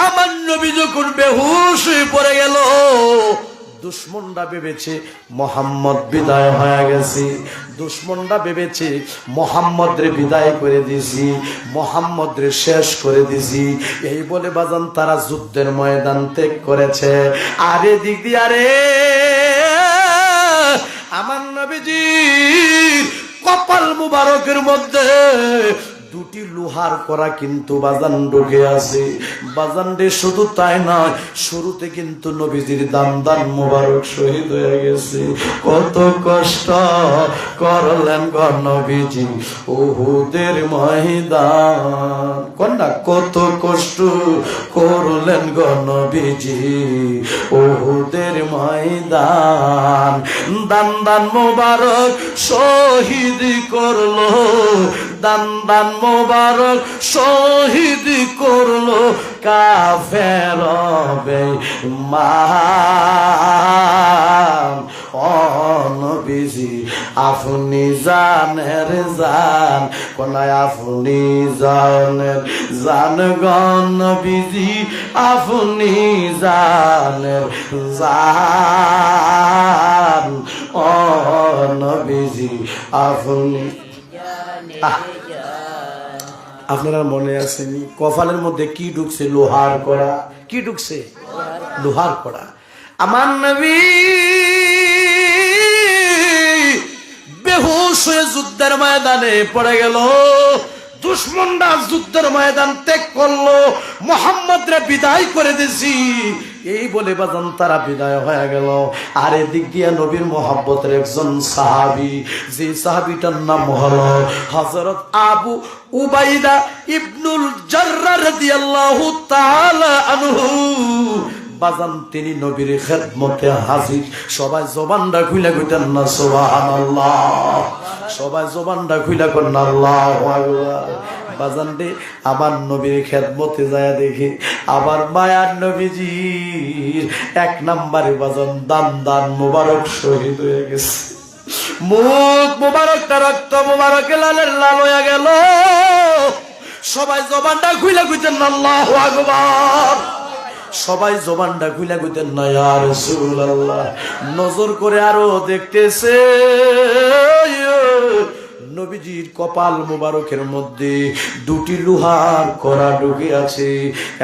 আমার নবী যখন বেহুশ হয়ে পড়ে গেল, দুশ্মনরা ভেবেছে মোহাম্মদ বিদায় হয়ে গেছে, দুশ্মনরা ভেবেছে মোহাম্মদ রে বিদায় করে দিছি, মোহাম্মদ রে শেষ করে দিছি, এই বলে বাজান তারা যুদ্ধের ময়দান ত্যাগ করেছে। আর এদিক দিয়ে আরে আমার নবীজির কপাল মুবারকের মধ্যে দুটি লোহার করা কিন্তু বাজান ঢুকে আছে। বাজান রে, শুধু তাই নয়, শুরুতে কিন্তু নবীজির দান মোবারক শহীদ হয়ে গেছে। কত কষ্ট করলেন গো নবীজি উহুদের ময়দান, কন্যা কত কষ্ট করলেন গো নবীজি উহুদের ময়দান। দান মোবারক শহীদ করলো, দান মোবারক শহীদ করলো কাফের বেঈমান। ও নবীজি আপনি জানের জান, কোনায় আপনি জানের জান গো নবীজি, আপনি জানের জান। ও নবীজি আপনি, আপনারা মনে আসেনি কপালের মধ্যে কি ঢুকছে? লোহার কড়া। কি ঢুকছে? লোহার কড়া। আমার নবী বেহুশ হয়ে যুদ্ধের ময়দানে পড়ে গেল। দুশ্মনরা যুদ্ধের ময়দান ত্যাগ করলো, মোহাম্মদ রে বিদায় করে দিছি, এই বলে বাজান তারা বিদায় হয়ে গেল। আর এদিক দিয়ে নবীর মোহাব্বতের একজন সাহাবী, যে সাহাবীটার নাম হলো হযরত আবু উবাইদা ইবনুল জাররাহ রাদিয়াল্লাহু তাআলা আনহু। বাজান তিনি নবীর খেদমতে হাজির। সবাই জবানটা খুলে কইতেন না সুবহানাল্লাহ, সবাই জবানটা খুলে করেন আল্লাহু আকবার। বাজান রে, আমার নবীর খেদমতে যায় দেখি আবার মায়ার নবীজির এক নাম্বারে বাজান দান মোবারক শহীদ হয়ে গেছে। মুখ মোবারকটা রক্ত মোবারকে লালের লাল হয়ে গেল। সবাই জবানটা খুলে কইতেন না আল্লাহু আকবার, সবাই জবানটা খুলে কইতেন না ইয়া রাসূলুল্লাহ। নজর করে আরো দেখতেছে নবীজির কপাল মুবারকের মধ্যে দুটি লোহার কড়া ঢুকে আছে।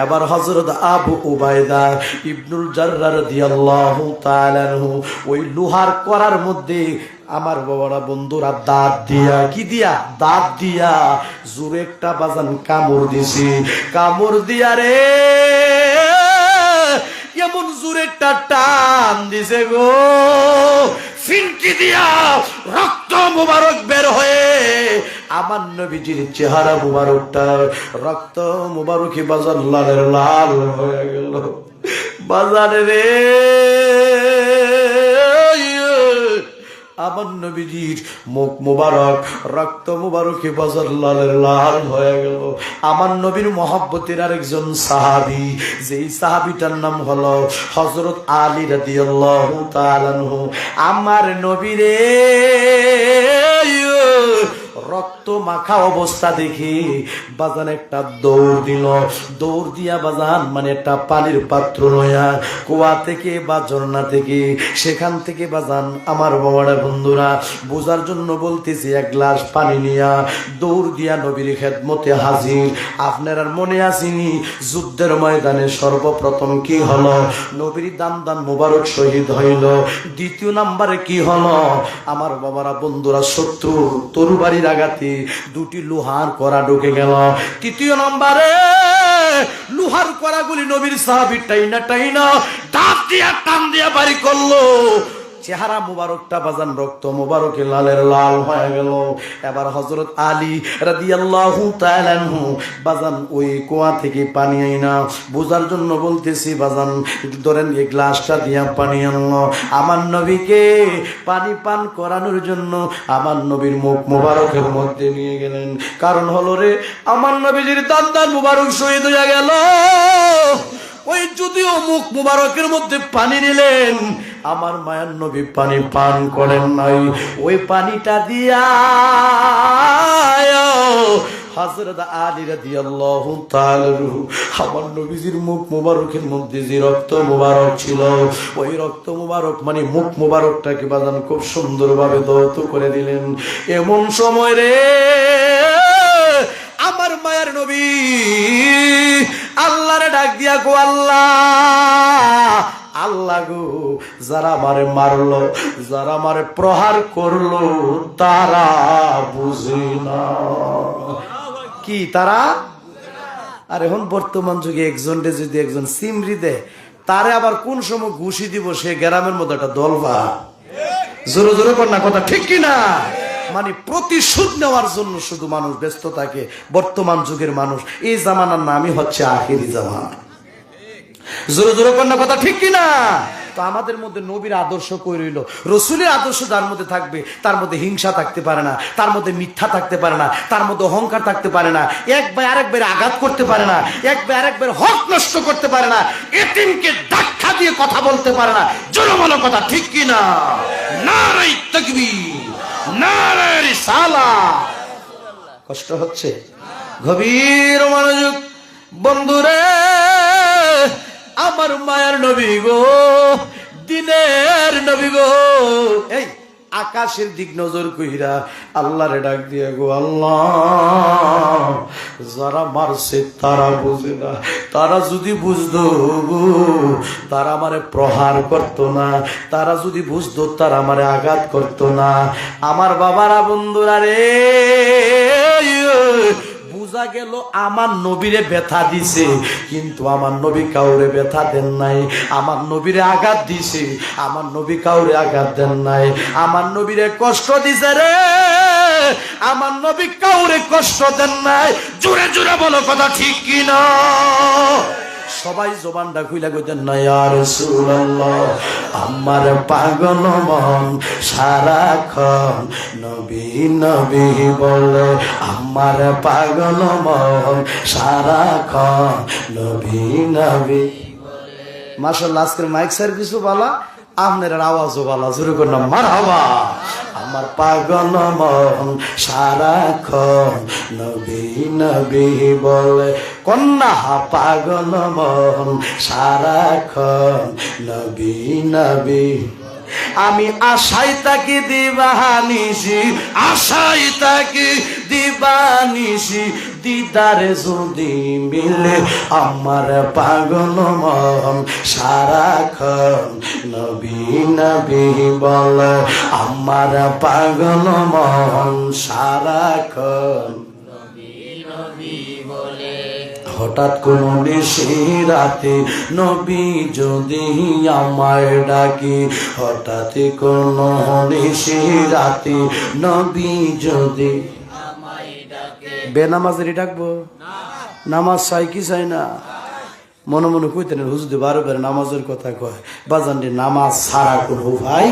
এবার হযরত আবু উবাইদা ইবনুল জাররাহ রাদিয়াল্লাহু তাআলা আনহু ওই লোহার কড়ার মধ্যে আমার বাবারা বন্ধুরা দাঁত দিয়া, কি দিয়া? দাঁত দিয়া জোরে একটা বাজান কামড় দিছি। কামড় দিয়া রে এমন জোরে একটা টান দিছে গো, ফিনকি দিয়া রক্ত মুবারক বের হয়ে আমার নবীজির চেহারা মুবারকটা রক্ত মুবারকে বাজার লালের লাল হয়ে গেল। বাজারে রে আমার নবীজির মুখ মুবারক রক্ত মুবারকে বাজার লালের লাল হয়ে গেল। আমার নবীর মহব্বতের আরেকজন সাহাবী, যেই সাহাবীটার নাম হলো হযরত আলী রাদিয়াল্লাহু তাআলা আনহু। আমার নবীরে রক্ত মাখা অবস্থা দেখে বাজান একটা দৌড় দিল। দৌড় দিয়া বাজান মানে একটা পানির পাত্র নয়া কুয়া থেকে বা ঝর্ণা থেকে, সেখান থেকে বাজান আমার বাবারা বন্ধুরা বোঝার জন্য বলতেছি, এক গ্লাস পানি নিয়া দৌড় দিয়া নবীর খেদমতে হাজির। আপনার আর মনে আসেনি যুদ্ধের ময়দানে সর্বপ্রথম কি হলো? নবীর দান দান মুবারক শহীদ হইল। দ্বিতীয় নাম্বারে কি হলো? আমার বাবারা বন্ধুরা শত্রু তরবারির আঘাতে দুটি লোহার কড়া ঢুকে গেল। তৃতীয় নম্বরে লোহার কড়াগুলি নবীর সাহাবী টাইনা দাঁত দিয়া টান দিয়া বাড়ি করলো। চেহারা মুবারকটা বাজান রক্ত মুবারকে লালের লাল হয়ে গেল। এবার হযরত আলী রাদিয়াল্লাহু তাআলা আনহু বাজান ওই কুয়া থেকে পানি আইনা বোঝার জন্য বলতেছি বাজান ধরেন এই গ্লাসটা দিয়া পানি আনলো। আমার নবীকে পানি পান করানোর জন্য আমার নবীর মুখ মুবারকের মধ্যে নিয়ে গেলেন। কারণ হলো রে আমার নবীজির দান দান মুবারক শহীদ হয়ে গেল। ওই যদিও মুখ মুবারকের মধ্যে পানি নিলেন, আমার মায়ের নবী পানি পান করেন নাই। ওই পানিটা দিয়া হযরত আলী রাদিয়াল্লাহু তাআলা আমার নবীজির মুখ মুবারকের মধ্যে যে রক্ত মুবারক ছিল, ওই রক্ত মুবারক মানে মুখ মুবারকটাকে বাজান খুব সুন্দরভাবে দৌত করে দিলেন। এমন সময় রে আমার মায়ের নবী আল্লাহরে ডাক দিয়া গো আল্লাহ, আল্লাহ গো যারা আমারে মারলো, যারা আমারে প্রহার করলো তারা বুঝে না। কি তারা? আর এখন বর্তমান যুগে একজনকে যদি একজন সিমরি দেয়, তারে আবার কোন সময় ঘুষি দিব সে গ্রামের মধ্যে একটা দলবা। জোরে জোরে কর না কথা, ঠিক কিনা? মানে প্রতিশোধ নেওয়ার জন্য শুধু মানুষ ব্যস্ত থাকে। বর্তমান যুগের মানুষ, এই জামানার নামই হচ্ছে আখিরি জামানা। জোরে জোরে কর না কথা, ঠিক কিনা? তো আমাদের মধ্যে নবীর আদর্শ কই রইল? রসুলের আদর্শ যার মধ্যে থাকবে তার মধ্যে হিংসা থাকতে পারে না, তার মধ্যে মিথ্যা থাকতে পারে না, তার মধ্যে অহংকার থাকতে পারে না, এক ভাই আরেকবার আঘাত করতে পারে না, এক ভাই আরেকবার হক নষ্ট করতে পারে না, এতিমকে ধাক্কা দিয়ে কথা বলতে পারে না। জোরে বলো কথা, ঠিক কিনা? নারে তাকবীর, নারে রিসালাত। কষ্ট হচ্ছে? গভীর মনোযোগ বন্ধুরে, আমার মায়ের নবী গো, দিনের নবী গো, এই আকাশের দিক নজর কইরা আল্লাহরে ডাক দিয়ে গো আল্লাহ, যারা মারছে তারা বুঝে না, তারা যদি বুঝতো গো তারা আমারে প্রহার করতো না, তারা যদি বুঝতো তারা আমারে আঘাত করতো না। আমার বাবারা বন্ধুরা রে, বুঝা গেল আমার নবীরে ব্যথা দিছে, কিন্তু আমার নবী কাউরে ব্যথা দেন নাই। আমার নবীরে আঘাত দিছে, আমার নবী কাউরে আঘাত দেন নাই। আমার নবীরে কষ্ট দিছে রে, আমার নবী কাউরে কষ্ট দেন নাই। জোরে জোরে বলো কথা, ঠিক কিনা? সবাই জবানটা খুইলা কইতেন না ইয়া রাসূলুল্লাহ, আমার পাগল মন সারাক্ষণ নবী নবী বলে, আমার পাগল মন সারাক্ষণ নবী নবী। মাশাআল্লাহ, আজকের মাইক সার্ভিসও ভালো, আপনার আওয়াজও ভালো। শুরু করলাম মারহাবা। আমার পাগল মন সারাক্ষণ নবী নবী বলে, কন্যা পাগল মন সারাক্ষণ নবী নবী। আমি আশাই তাকি দিবানিসি, আশাই তাকি দিবানিসি, দিদারে যদি মিলে আমার পাগল মন সারাক্ষণ নবী নবী বলে, আমার পাগল মন সারাক্ষণ নবী নবী বলে। হঠাৎ কোন নিশিরাতে নবী যদি আমায় ডাকি, হঠাৎ কোন নিশিরাতে নবী যদি আমায় ডাকে। বেনামাজেরই ডাকবো? নামাজ চাই কি চাই না? মনে মনে কইতেন হুজুর বারে বারে নামাজের কথা কয়, বাজান রে নামাজ ছাড়া কোনো ভাই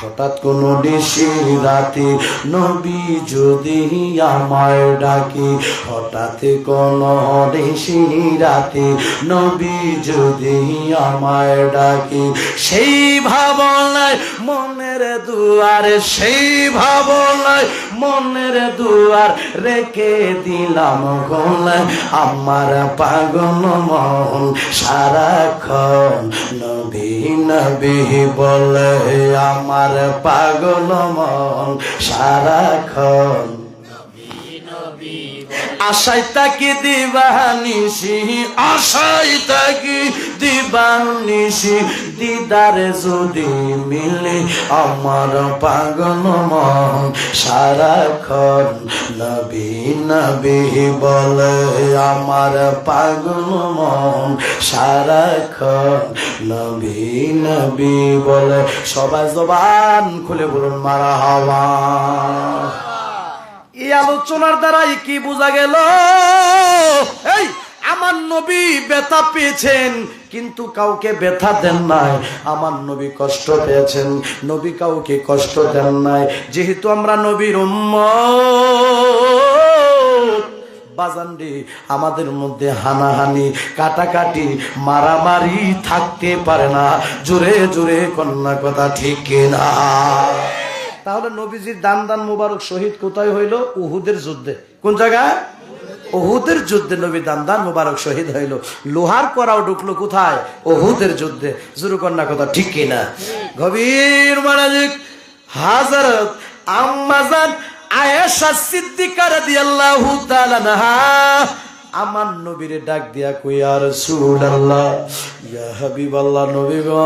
হঠাৎ কোনো নিশি রাতে নবী যদি আমায় ডাকে, হঠাৎ কোনো নিশি রাতে নবী যদি আমায় ডাকে, সেই ভাবনায় মনের দুয়ার, সেই ভাবনায় মনের দুয়ার রেখে দিলাম খোলা, আমার পাগল মন সারাক্ষণ নবী নবী বলে, আমার পাগল মন সারাক্ষণ আশায় তাকি দিবানিসি, আশায় তাকি দিবানিসি, দিদারে যদি মিলে আমার পাগল মন সারাক্ষণ নবী নবী বলে, আমার পাগল মন সারাক্ষণ নবী নবী বলে। সবাই জবান খুলে বলুন মারহাবা। এই আলোচনার দ্বারাই কি বোঝা গেল? এই আমার নবী ব্যথা পেয়েছেন কিন্তু কাউকে ব্যথা দেন নাই, আমার নবী কষ্ট পেয়েছেন, নবী কাউকে কষ্ট দেন নাই। যেহেতু আমরা নবীর উম্মত বাজানরে, আমাদের মধ্যে হানাহানি কাটাকাটি মারামারি থাকতে পারে না। জোরে জোরে কন্যা কথা ঠিক কিনা? তাহলে নবীজির দান দান মুবারক শহীদ কোথায় হইল? উহুদের যুদ্ধে। কোন জায়গায়? উহুদের যুদ্ধে নবী দান দান মুবারক শহীদ হইল। লোহার করাও ঢুকলো কোথায়? উহুদের যুদ্ধে। জোরে কন্যা কথা ঠিক কিনা? গভীর মনোযোগ। হযরত আম্মা জান আয়েশা সিদ্দিকা রাদিয়াল্লাহু তাআলা আনহা আমার নবীরে ডাক দিয়া কই, ইয়া রাসূলুল্লাহ, ইয়া হাবিবাল্লাহ, নবী গো,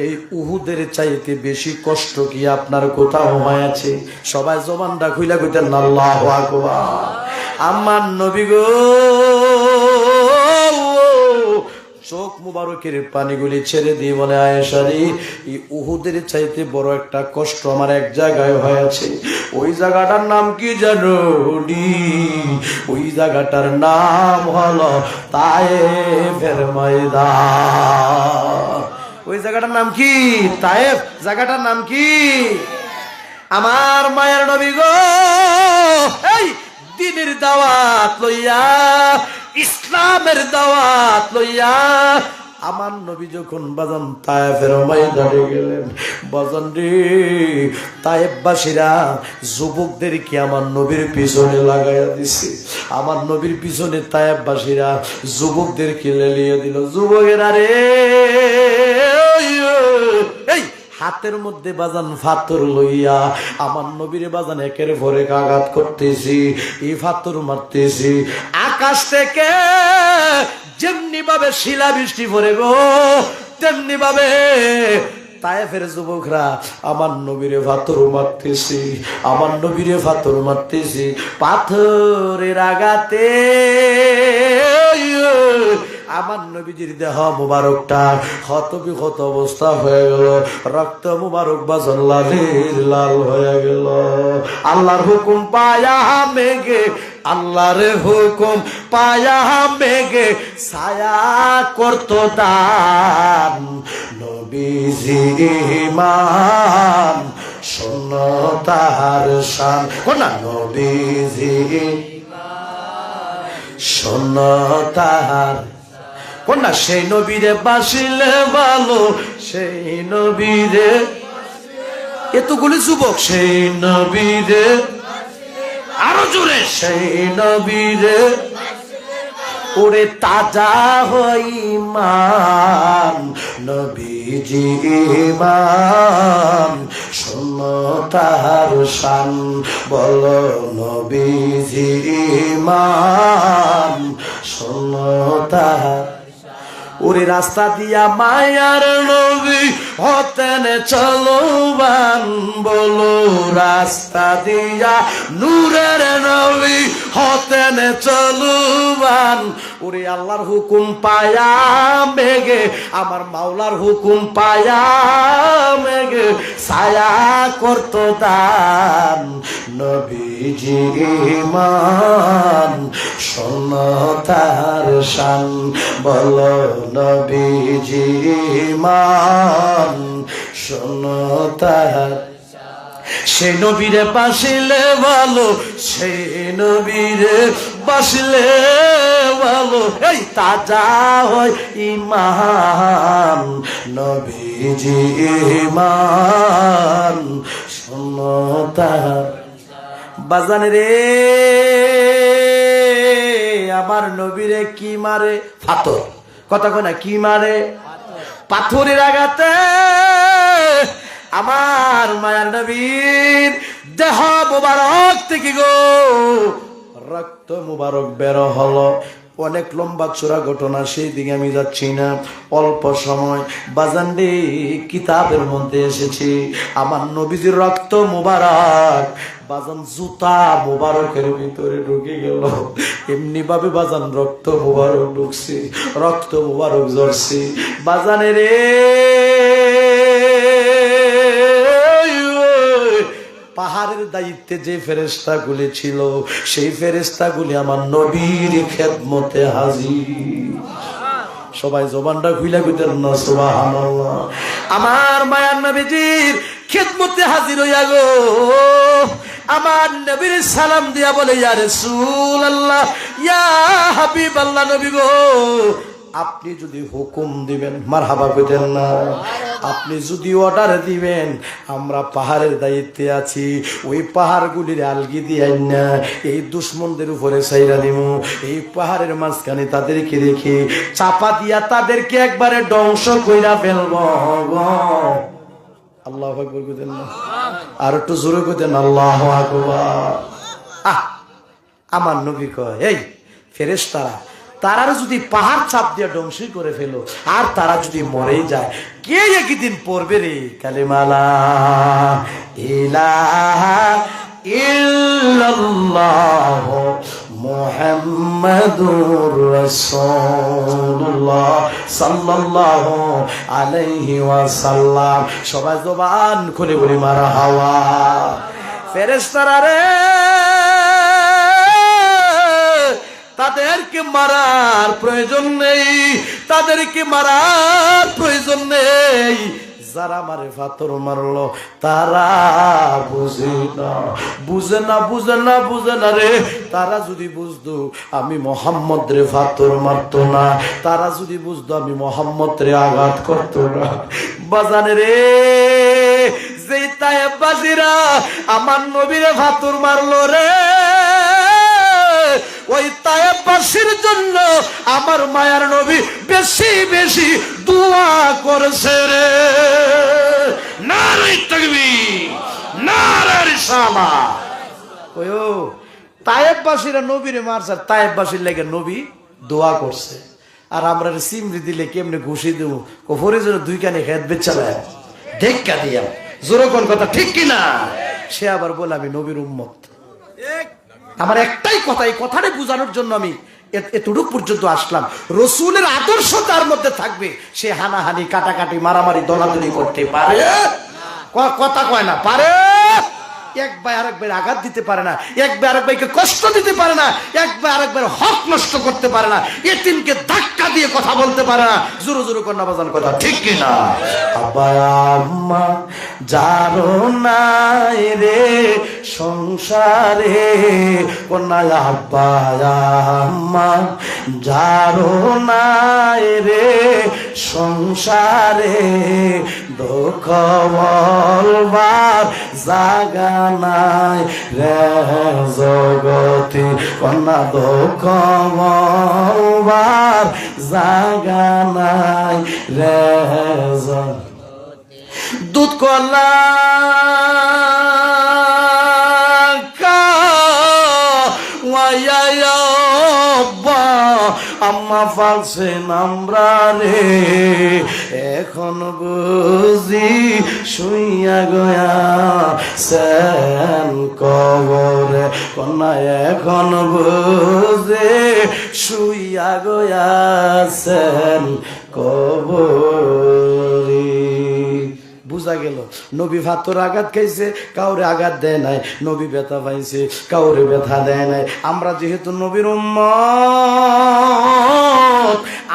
এই উহুদের চাইতে বেশি কষ্ট কি আপনার কোথাও হয়েছে? সবাই জবানটা খুইলা কইতেন আল্লাহু আকবার। আমার নবী গো, চোখ মুবারকের পানিগুলি ছেড়ে দিয়ে বলে, আয়েশা রে, এই উহুদের চাইতে বড় একটা কষ্ট আমার এক জায়গায় হয়েছে। ওই জায়গাটার নাম কি জানো? ওই জায়গাটার নাম হলো তায়েফের ময়দান। ওই জায়গাটার নাম কি? তায়েফ। জায়গাটার নাম কি? আমার মায়ের নবী গো, এই দ্বীনের দাওয়াত লইয়া, ইসলামের দাওয়াত লইয়া আমার নবী যখন বাজান তায়েফের ময়দানে গেলেন, বাজান রে, তায়েফবাসীরা যুবকদেরকে আমার নবীর পিছনে লাগাইয়া দিছে। আমার নবীর পিছনে তায়েফবাসীরা যুবকদেরকে লেলিয়ে দিল। যুবকেরা রে, এই হাতের মধ্যে বাজান ফাতর লইয়া আমার নবীর বাজান একের পরে আঘাত করতেছি, এই ফাতর মারতেছি। আকাশ থেকে যেমনি ভাবে শিলা বৃষ্টি পড়ে গো, তেমনি ভাবে তায়েফের যুবকরা আমার নবীরে পাথর মারতেছি, আমার নবীরে পাথর মারতেছি। পাথরের আঘাতে আমার নবীজির দেহ মুবারকটা ক্ষত বিক্ষত অবস্থা হয়ে গেল, রক্ত মুবারক বাজান লাল হয়ে গেল। আল্লাহর হুকুম পায়া মেঘে, আল্লাহর হুকুম পায়া মেঘে ছায়া করতো দান, নবীজি ইমান শূন্য তাহার শান। কোনা নবীজি শূন্য তাহার, কোনা সেই নবীরে বাসিলে ভালো, সেই নবীরে, এতগুলি যুবক, সেই নবীরে, আরো জোরে, সেই নবীরে ওরে তাজা হইমান, নবীজি ইমান শূন্য তাহার শান, বলো নবীজি ইমান শূন্য তাহার। ওরে রাস্তা দিয়া মায়ার নবী হতেন চলবান, বলো রাস্তা দিয়া নূরের নবী হতেন চলবান। ওরে আল্লাহর হুকুম পায়া মেঘে, আমার মাওলার হুকুম পায়া মেঘে ছায়া করতো দান, নবীজি ইমান শূন্য তাহার শান, বলো নবীজি ইমান শোনো তাহার সেই নবীরে বাসিলে ভালো, সেই নবীরে বাসিলে ভালো, এই তাজা হয় ইমান, নবীজি ইমান, শোনো তাহার। বাজান রে আমার নবীরে কি মারে? পাথর। কথা কয় না, কি মারে? পাথরের আঘাতে আমার মায়ার নবীর দেহ মুবারক থেকে গো রক্ত মুবারক বের হলো। অনেক লম্বা চূড়া ঘটনা, সেই দিকে আমি যাচ্ছি না, অল্প সময়। বাজানডে কিতাবের মধ্যে এসেছি আমার নবীজির রক্ত মুবারক বাজান জুতা মুবারকের ভিতরে ঢুকে গেল। এমনি ভাবে বাজান রক্ত মুবারক ঢুকছে, রক্ত মুবারক ঝরছে। বাজানে রে পাহাড়ের দায়িত্বে যে ফেরেশতাগুলি ছিল, সেই ফেরেশতাগুলি আমার নবীর খেদমতে হাজির। সবাই জবানটা খুইলা কইতেন না সুবহানাল্লাহ। আমার মায়ার নবীজির খেদমতে হাজির হইয়া গো আমার নবীর সালাম দিয়া বলে, ইয়া রাসূলুল্লাহ, ইয়া হাবিবাল্লাহ, নবী গো আপনি যদি হুকুম দিবেন, মারহাবা কইতেন না, আপনি যদি অর্ডার দিবেন, আমরা পাহাড়ের দায়িত্বে আছি, ওই পাহাড়গুলির আলগি দিয়ে না এই দুশ্মনদের উপরে ছাইরা দিব, এই পাহাড়ের মাঝখানে তাদেরকে রেখে চাপা দিয়া তাদেরকে একবারে ধ্বংস কইরা ফেলব। আল্লাহু আকবার কইতেন না, আর একটু জোরে কইতেন আল্লাহু আকবার। আমার নবী কয়, এই ফেরেশতারা তারা যদি পাহাড় চাপ দিয়ে ধ্বংস করে ফেলো, আর তারা যদি মরেই যায়, কে একদিন পড়বে রে কালেমা লা ইলাহা ইল্লাল্লাহ মুহাম্মাদুর রাসূলুল্লাহ সাল্লাল্লাহু আলাইহি ওয়াসাল্লাম। সবাই জবান খুলে বলি মারহাবা। ফেরেশতারা রে তাদেরকে মারার প্রয়োজন নেই, তাদেরকে মারার প্রয়োজন নেই। যারা মারে পাথর মারলো তারা বুঝে না, বুঝে না, বুঝে না, বুঝে না রে। তারা যদি বুঝতো আমি মোহাম্মদ রে পাথর মারতো না, তারা যদি বুঝতো আমি মোহাম্মদ রে আঘাত করতো না। বাজানে রে যে তায়েববাসীরা আমার নবীরে পাথর মারলো রে, ওই তায়েববাসীর জন্য আমার মায়ার নবী বেশি বেশি দোয়া করেছে রে। নারে তাকবীর, নারে রিসালাত। ওয়ো তায়েববাসীরা নবীরে মারছে, তায়েববাসীর লাগে নবী দোয়া করছে। আর আমরা সিমরি দিলে কেমনে ঘুষি দেব, কফরে যেন দুই কানে খেত বেচালায় ধাক্কা দিয়া জোরে কোন কথা ঠিক কিনা? সে আবার বলে আমি নবীর উম্মত। আমার একটাই কথা, এই কথাটা বোঝানোর জন্য আমি এতটুকু পর্যন্ত আসলাম। রসুলের আদর্শ তার মধ্যে থাকবে, সে হানাহানি, কাটাকাটি, মারামারি, দলাদলি করতে পারে, কথা কয় না পারে, এক ভাই আরেক ভাই আঘাত দিতে পারে না, এক ভাই আরেক ভাইকে কষ্ট দিতে পারে না, এক ভাই আরেক ভাইয়ের হক নষ্ট করতে পারে না, এতিমকে ধাক্কা দিয়ে কথা বলতে পারে না। জোরে জোরে কন্যা বাজান কথা ঠিক কিনা? আব্বা আম্মা যারো নাই রে সংসারে, কন্যা আব্বা আম্মা যারো নাই রে সংসারে, দুঃখ বলবার জাগা নাই রে জগতে, কন্যা দুঃখ বলবার জাগা নাই রে জগতে। দুধ কলা আম্মা ফালছেন আমরা রে, এখন বুঝি শুইয়া গয়া সেন কবরে, কন্যা এখন বুঝে শুইয়া গয়া সেন কবরে। বুঝা গেল নবী ফাতর আঘাত খাইছে, কাউরে আঘাত দেয় নাই, নবী ব্যথা পাইছে, কাউরে ব্যথা দেয় নাই। আমরা যেহেতু নবীর উম্মত,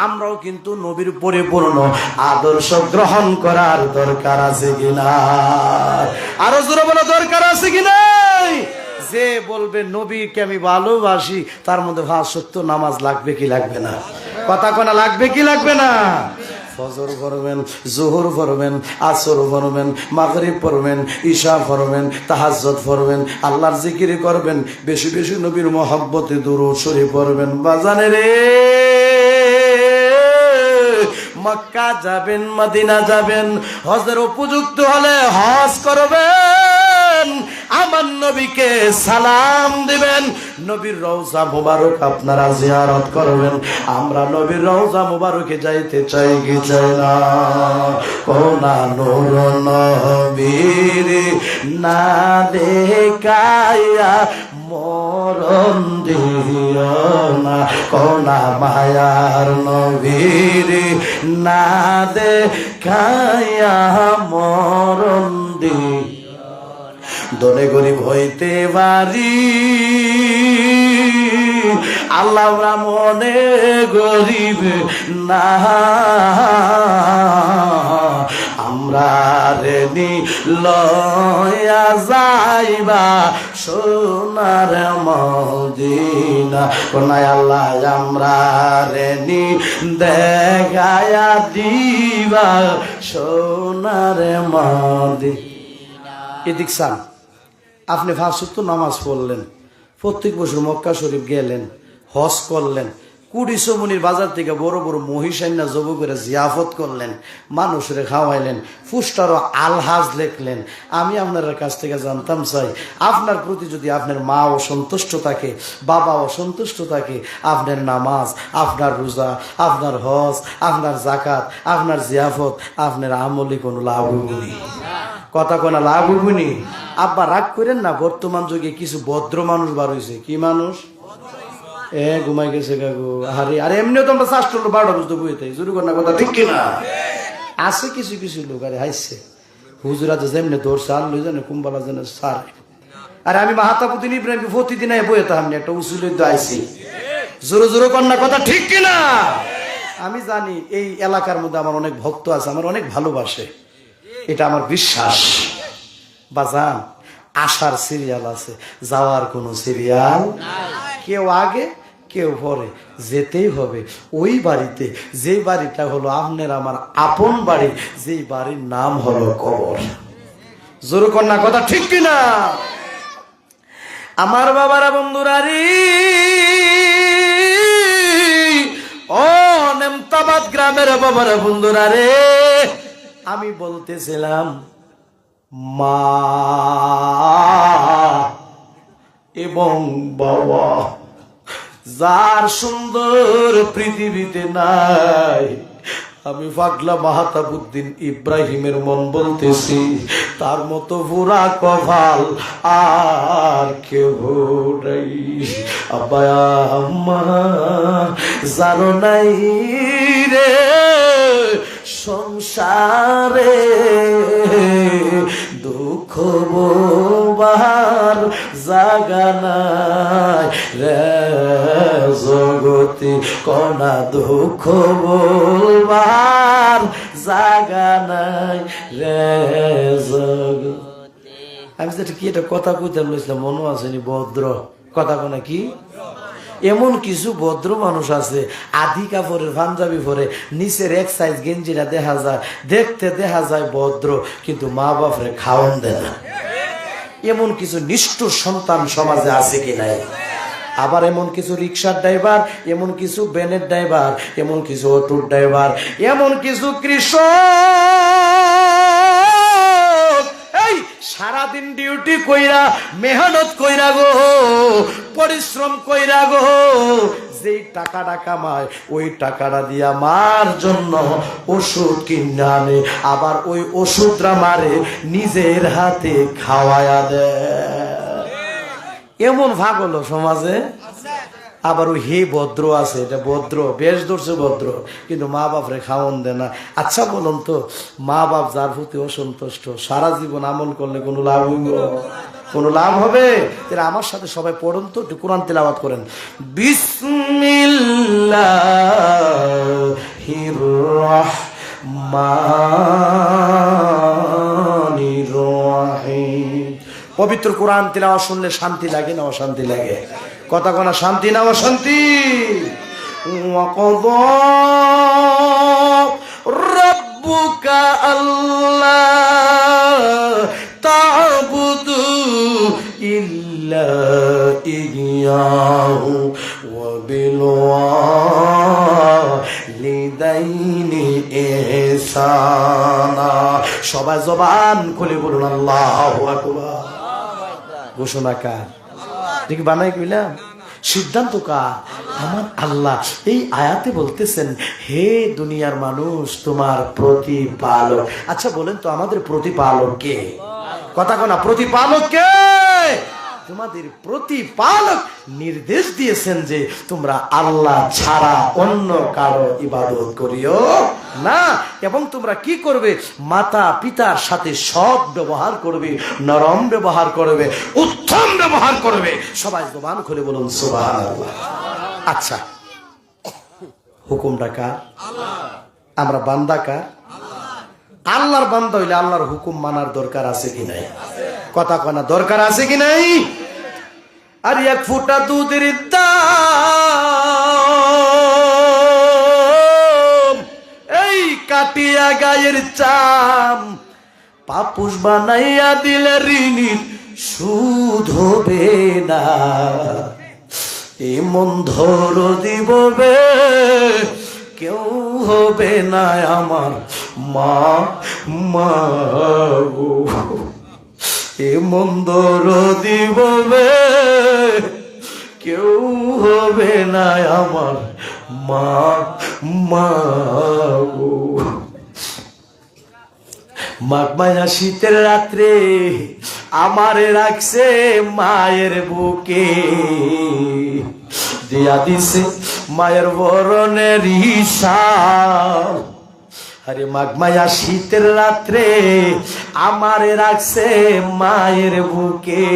আমরাও কিন্তু নবীর পরিপূর্ণ আদর্শ গ্রহণ করার দরকার আছে কিনা? আরো জোরে বলো, দরকার আছে কিনা? যে বলবে নবীকে আমি ভালোবাসি, তার মধ্যে ৫ ওয়াক্ত নামাজ লাগবে কি লাগবে না? কথা কোনা লাগবে কি লাগবে না? ফজর পড়বেন, জোহর পড়বেন, আসর পড়বেন, মাগরিব পড়বেন, ঈশা পড়বেন, তাহাজ্জুদ পড়বেন, আল্লাহর জিকির করবেন, বেশি বেশি নবীর মহব্বতে দুরূদ শরীফ পড়বেন। বাজানে রে, মক্কা যাবেন, মদিনা যাবেন, হজের উপযুক্ত হলে হজ করবেন, আমার নবীকে সালাম দিবেন, নবীর রওজা মুবারক আপনারা জিয়ারত করবেন। আমরা নবীর রওজা মুবারকে যাইতে চাই কি চাই না? কোনা নূর নবীর না দেখায়া মরণ দিও না, কোনা মায়ার নবীর না দেখায়া মরণ দিও। ধনে গরিব হইতে পারি, আল্লাহ মনে গরিব না, আমরা রেনি লয়া যাইবা সোনার মদিনা, কোনায় আল্লাহ আমরা রেনি দেখায়া দিবা সোনার মদিনা। এদিক সান, আপনি ৫ ওয়াক্ত নামাজ পড়লেন, প্রত্যেক বছর মক্কা শরীফ গেলেন, হজ করলেন, কুড়িশমনির বাজার থেকে বড় বড় মহিষান্না জব করে জিয়াফত করলেন, মানুষরে খাওয়াইলেন, ফুস্টারও আলহাজ লেখলেন। আমি আপনার কাছ থেকে জানতাম চাই, আপনার প্রতি যদি আপনার মা অসন্তুষ্ট থাকে, বাবা অসন্তুষ্ট থাকে, আপনার নামাজ, আপনার রোজা, আপনার হজ, আপনার জাকাত, আপনার জিয়াফত, আপনার আমলি কোনো লাভ হইনি। কথা কোনা লাভ হইনি। আব্বা রাগ করেন না, বর্তমান যুগে কিছু ভদ্র মানুষ বার হয়েছে। কি মানুষ? ঘুমাই গেছে কাকু, আরে আরে এমনিও তো আমরা 12টা বুঝতে বুঝতে জুরু কন্যা, কথা ঠিক কিনা? আছে কিছু কিছু লোক আরে হাইছে হুজুরা তো যেমনি ধরছে আর লই জানে কুম্বালা জানে সার। আরে আমি মাহাতাবুদ্দিন ইব্রাহিম প্রতিদিন বইয়ে তো আমি একটা উসুলে তো আইছি, জোরো জোরো কন্যা, কথা ঠিক কিনা? আমি জানি এই এলাকার মধ্যে আমার অনেক ভক্ত আছে, আমার অনেক ভালোবাসে, এটা আমার বিশ্বাস। বাজান, আসার সিরিয়াল আছে, যাওয়ার কোন সিরিয়াল নাই। কেউ আগে কেউ পরে, যেতেই হবে ওই বাড়িতে, যে বাড়িটা হলো আপনার আমার আপন বাড়ি, যেই বাড়ির নাম হলো কবর। জোর কন্যা, কথা ঠিক কিনা? আমার বাবারা, বন্ধুরা রে, ও নেমতাবাদ গ্রামের বাবারা, বন্ধুরা রে, আমি বলতেছিলাম মা এবং বাবা যার সুন্দর পৃথিবীতে নাই, আমি পাগলা মাহাতাবুদ্দিন ইব্রাহিমের মন বলতেছি, তার মতো পুরা কপাল আর কেউ নাই। আব্বা আম্মা জানো নাই রে, সংসারে দুঃখ বোবার জাগা নাই রে, জগতি কনা দুঃখ বলবার জাগা নাই রে জগতি। আমি যেটা কি এটা কথা কইতে বলেছিলাম, মনে আসেনি? ভদ্র কথা কোনা কি? এমন কিছু ভদ্র মানুষ আছে, আধি কাপড়ের পাঞ্জাবি পরে, নিচের এক সাইজ গেঞ্জিটা দেখা যায়, দেখতে দেখা যায় ভদ্র, কিন্তু মা বাপরে খাওয়ান দেয় না। এমন কিছু নিষ্ঠুর সন্তান সমাজে আছে কি নাই? আবার এমন কিছু রিক্সার ড্রাইভার, এমন কিছু ভ্যানের ড্রাইভার, এমন কিছু অটোর ড্রাইভার, এমন কিছু কৃষক, এই সারাদিন ডিউটি কইরা, মেহনত কইরা গো, পরিশ্রম কইরা গো, যেই টাকাটা কামায় ওই টাকাটা দিয়া মার জন্য ওষুধ কিনে আনে, আবার ওই ওষুধরা মারে নিজের হাতে খাওয়ায়া দেয়। এমন ভাগ হলো সমাজে। আবার ওই হে ভদ্র আছে, এটা ভদ্র, বেশ ধরছে ভদ্র, কিন্তু মা বাপরে খাওয়ান দেয় না। আচ্ছা বলুন তো, মা বাপ যার প্রতি অসন্তুষ্ট, সারা জীবন আমল করলে কোনো লাভ হইব? কোনো লাভ হবে? আমার সাথে সবাই পড়ুন তো, একটু কোরআন তেলাওয়াত করেন। বিসমিল্লাহ বিসমিল্লাহির রহমানির রহিম। পবিত্র কোরআন তিলাওয়াত শুনলে শান্তি লাগে না অশান্তি লাগে? কথা কোনা শান্তি না অশান্তি? ওয়াকাযা রাব্বুকা আল্লা তা'বুদু ইল্লা ইয়্যাহু ওয়া বিল ওয়ালিদাইনি ইহসানা। সবাই জবান খুলে বলুন আল্লাহু আকবার। ঘোষণা কার? ঠিক বানাই কইলাম? সিদ্ধান্ত কার? আমার আল্লাহ। এই আয়াতে বলতেছেন, হে দুনিয়ার মানুষ, তোমার প্রতিপালক। আচ্ছা বলেন তো, আমাদের প্রতিপালক কে? কথা কোনা, প্রতিপালক কে? তোমাদের প্রতিপালক নির্দেশ দিয়েছেন যে তোমরা আল্লাহ ছাড়া অন্য কারো ইবাদত করিও না, এবং তোমরা কি করবে? মাতা পিতার সাথে সৎ ব্যবহার করবে, নরম ব্যবহার করবে, উত্তম ব্যবহার করবে। সবাই জবান খুলে বলুন সুবহানাল্লাহ। আচ্ছা, হুকুমটা কার? আমরা বান্দা কার? আল্লাহর বান্দা হইলে আল্লাহর হুকুম মানার দরকার আছে কি নাই? কথা কনা দরকার আছে কি নাই? আর এক ফুটা দুধের দাম এই কাটিয়া গায়ের চাম, পাপুস বানাইয়া দিলে ঋণীর সুদ হবে না। এমন ধর দিববে কেউ হবে না আমার মা মা গো। এমন ধর দিববে কেউ হবে না আমার মা মা গো। মাঘ মায়া শীতের রাত্রে আমারে রাখছে মায়ের বুকে, দিয়া দিছে মায়ের বরণের হিসাব। আরে মাঘ মায়া শীতের রাত্রে আমারে রাখছে মায়ের বুকে,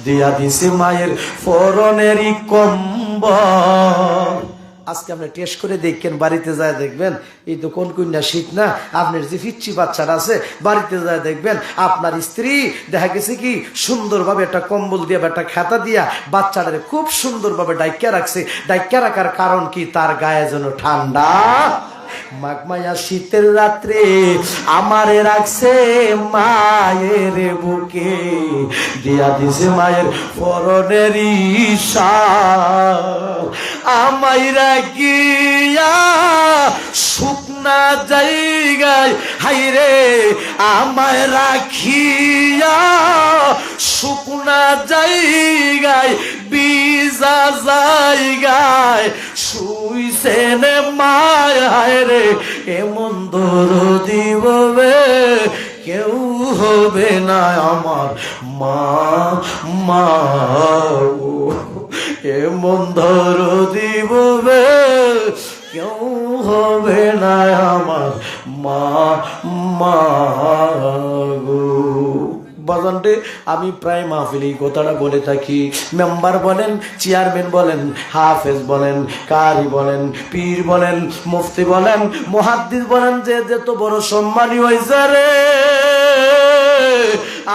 দিয়া দিছে মায়ের বরণেরই কম্বল। আজকে আপনি টেস্ট করে দেখেন, বাড়িতে যায় দেখবেন, এই তো কোন কন্যা শীত না, আপনার যে পিচ্চি বাচ্চারা আছে বাড়িতে যায় দেখবেন আপনার স্ত্রী দেখা গেছে কি সুন্দরভাবে একটা কম্বল দিয়ে একটা খাতা দিয়া বাচ্চাটারে খুব সুন্দরভাবে ডাইকা রাখছে। ডাইকা রাখার কারণ কি? তার গায়ে যেন ঠান্ডা। মাঘ মায়া শীতের রাত্রে আমারে রাখছে মায়ের বুকে, দিয়া দিছে মায়ের পরনের ইশারা। আমায় রাখিয়া শুকনা জায়গায়, হাইরে আমায় রাখিয়া শুকনা জায়গায়, বিজা জায়গায় শুইছেন মায়। হায়রে এমন দরদি হবে কেউ হবে না আমার মা মা গো। এমন দরদি হবে কেউ হবে না আমার মা মা গো। বাজানটে আমি প্রায় মাহফিলে এই কথাটা বলে থাকি। মেম্বার বলেন, চেয়ারম্যান বলেন, হাফেজ বলেন, কারি বলেন, পীর বলেন, মুফতি বলেন, মুহাদ্দিস বলেন, যে যত বড় সম্মানী হয়েছে রে,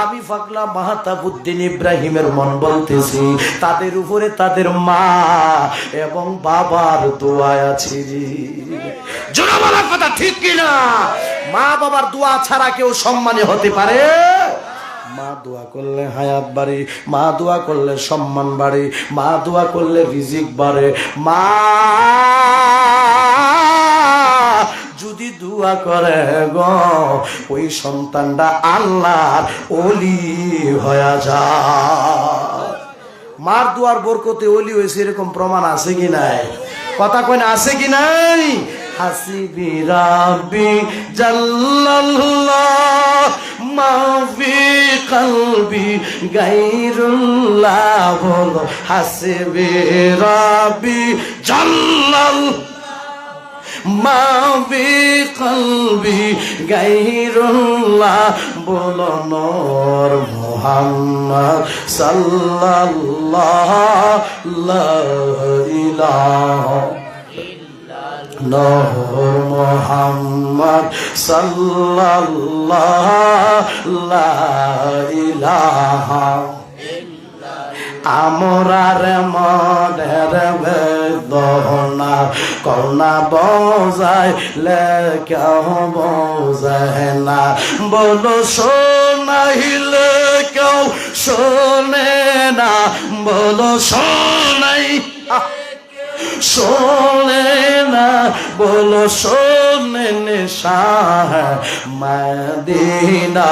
আমি ফাকলা মাহতাবউদ্দিন ইব্রাহিমের মন বলতেছি, তাদের উপরে তাদের মা এবং বাবার দোয়া আছে। জোরে বলার কথা ঠিক কিনা? মা বাবার দোয়া ছাড়া কেউ সম্মানী হতে পারে? মা দোয়া করলে হায়াত বাড়ে, মা দোয়া করলে সম্মান বাড়ে, মা দোয়া করলে রিজিক বাড়ে। মা যদি দোয়া করে গো, ওই সন্তানটা আল্লাহর ওলি হয়ে যায়। মার দোয়ার বরকতে ওলি হয়েছে এরকম প্রমাণ আছে কি নাই? কথা কই না, আছে কি নাই? হাসিবি রাব্বি জাল্লাল্লাহ মা ফি কলবি গায়রুল্লাহ। বলো হাসিবি রাব্বি জাল্লাল্লাহ মা বি কলবি গায়রুল্লাহ বলো নূর মুহাম্মদ সাল্লাল্লাহু লা ইলাহা নূর মুহাম্মদ সাল্লাল্লাহু লা ইলাহা আমরার মনের বেদনা করোনা বজায় কেউ বোঝে না বলো শোনাইলে কেউ শোনে না বলো শোনাই শোনে না বলো শোনে শাহ মদিনা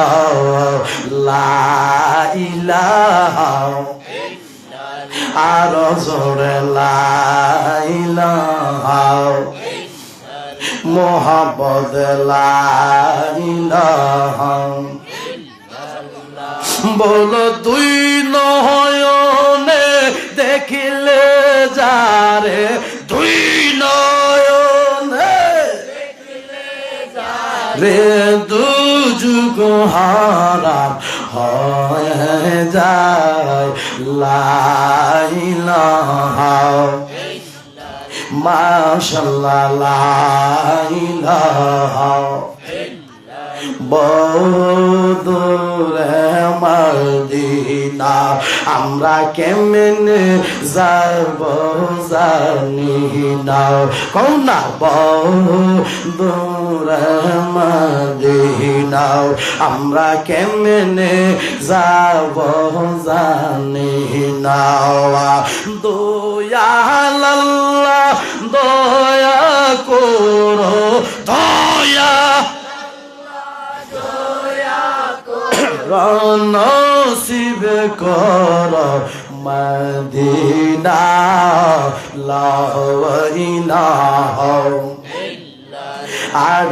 লা ইলাহা আর জোরে লা ইলাহা মোহাম্মদ লা ইলাহা বলো দুই নয়নে দেখিলে যারে দুই নয়নে রে দুযুগ হারাম হয়ে যায় লা ইলাহা মাশাআল্লাহ লা ইলাহা বদরে মদিনা আমরা কেমনে যাব জানি না কোন না বদরে মদিনা আমরা কেমনে যাব জানি না দয়াল আল্লাহ দয়া করো দয়া নসিব কর মদিনা লা ইলাহা ইল্লাল্লাহ আর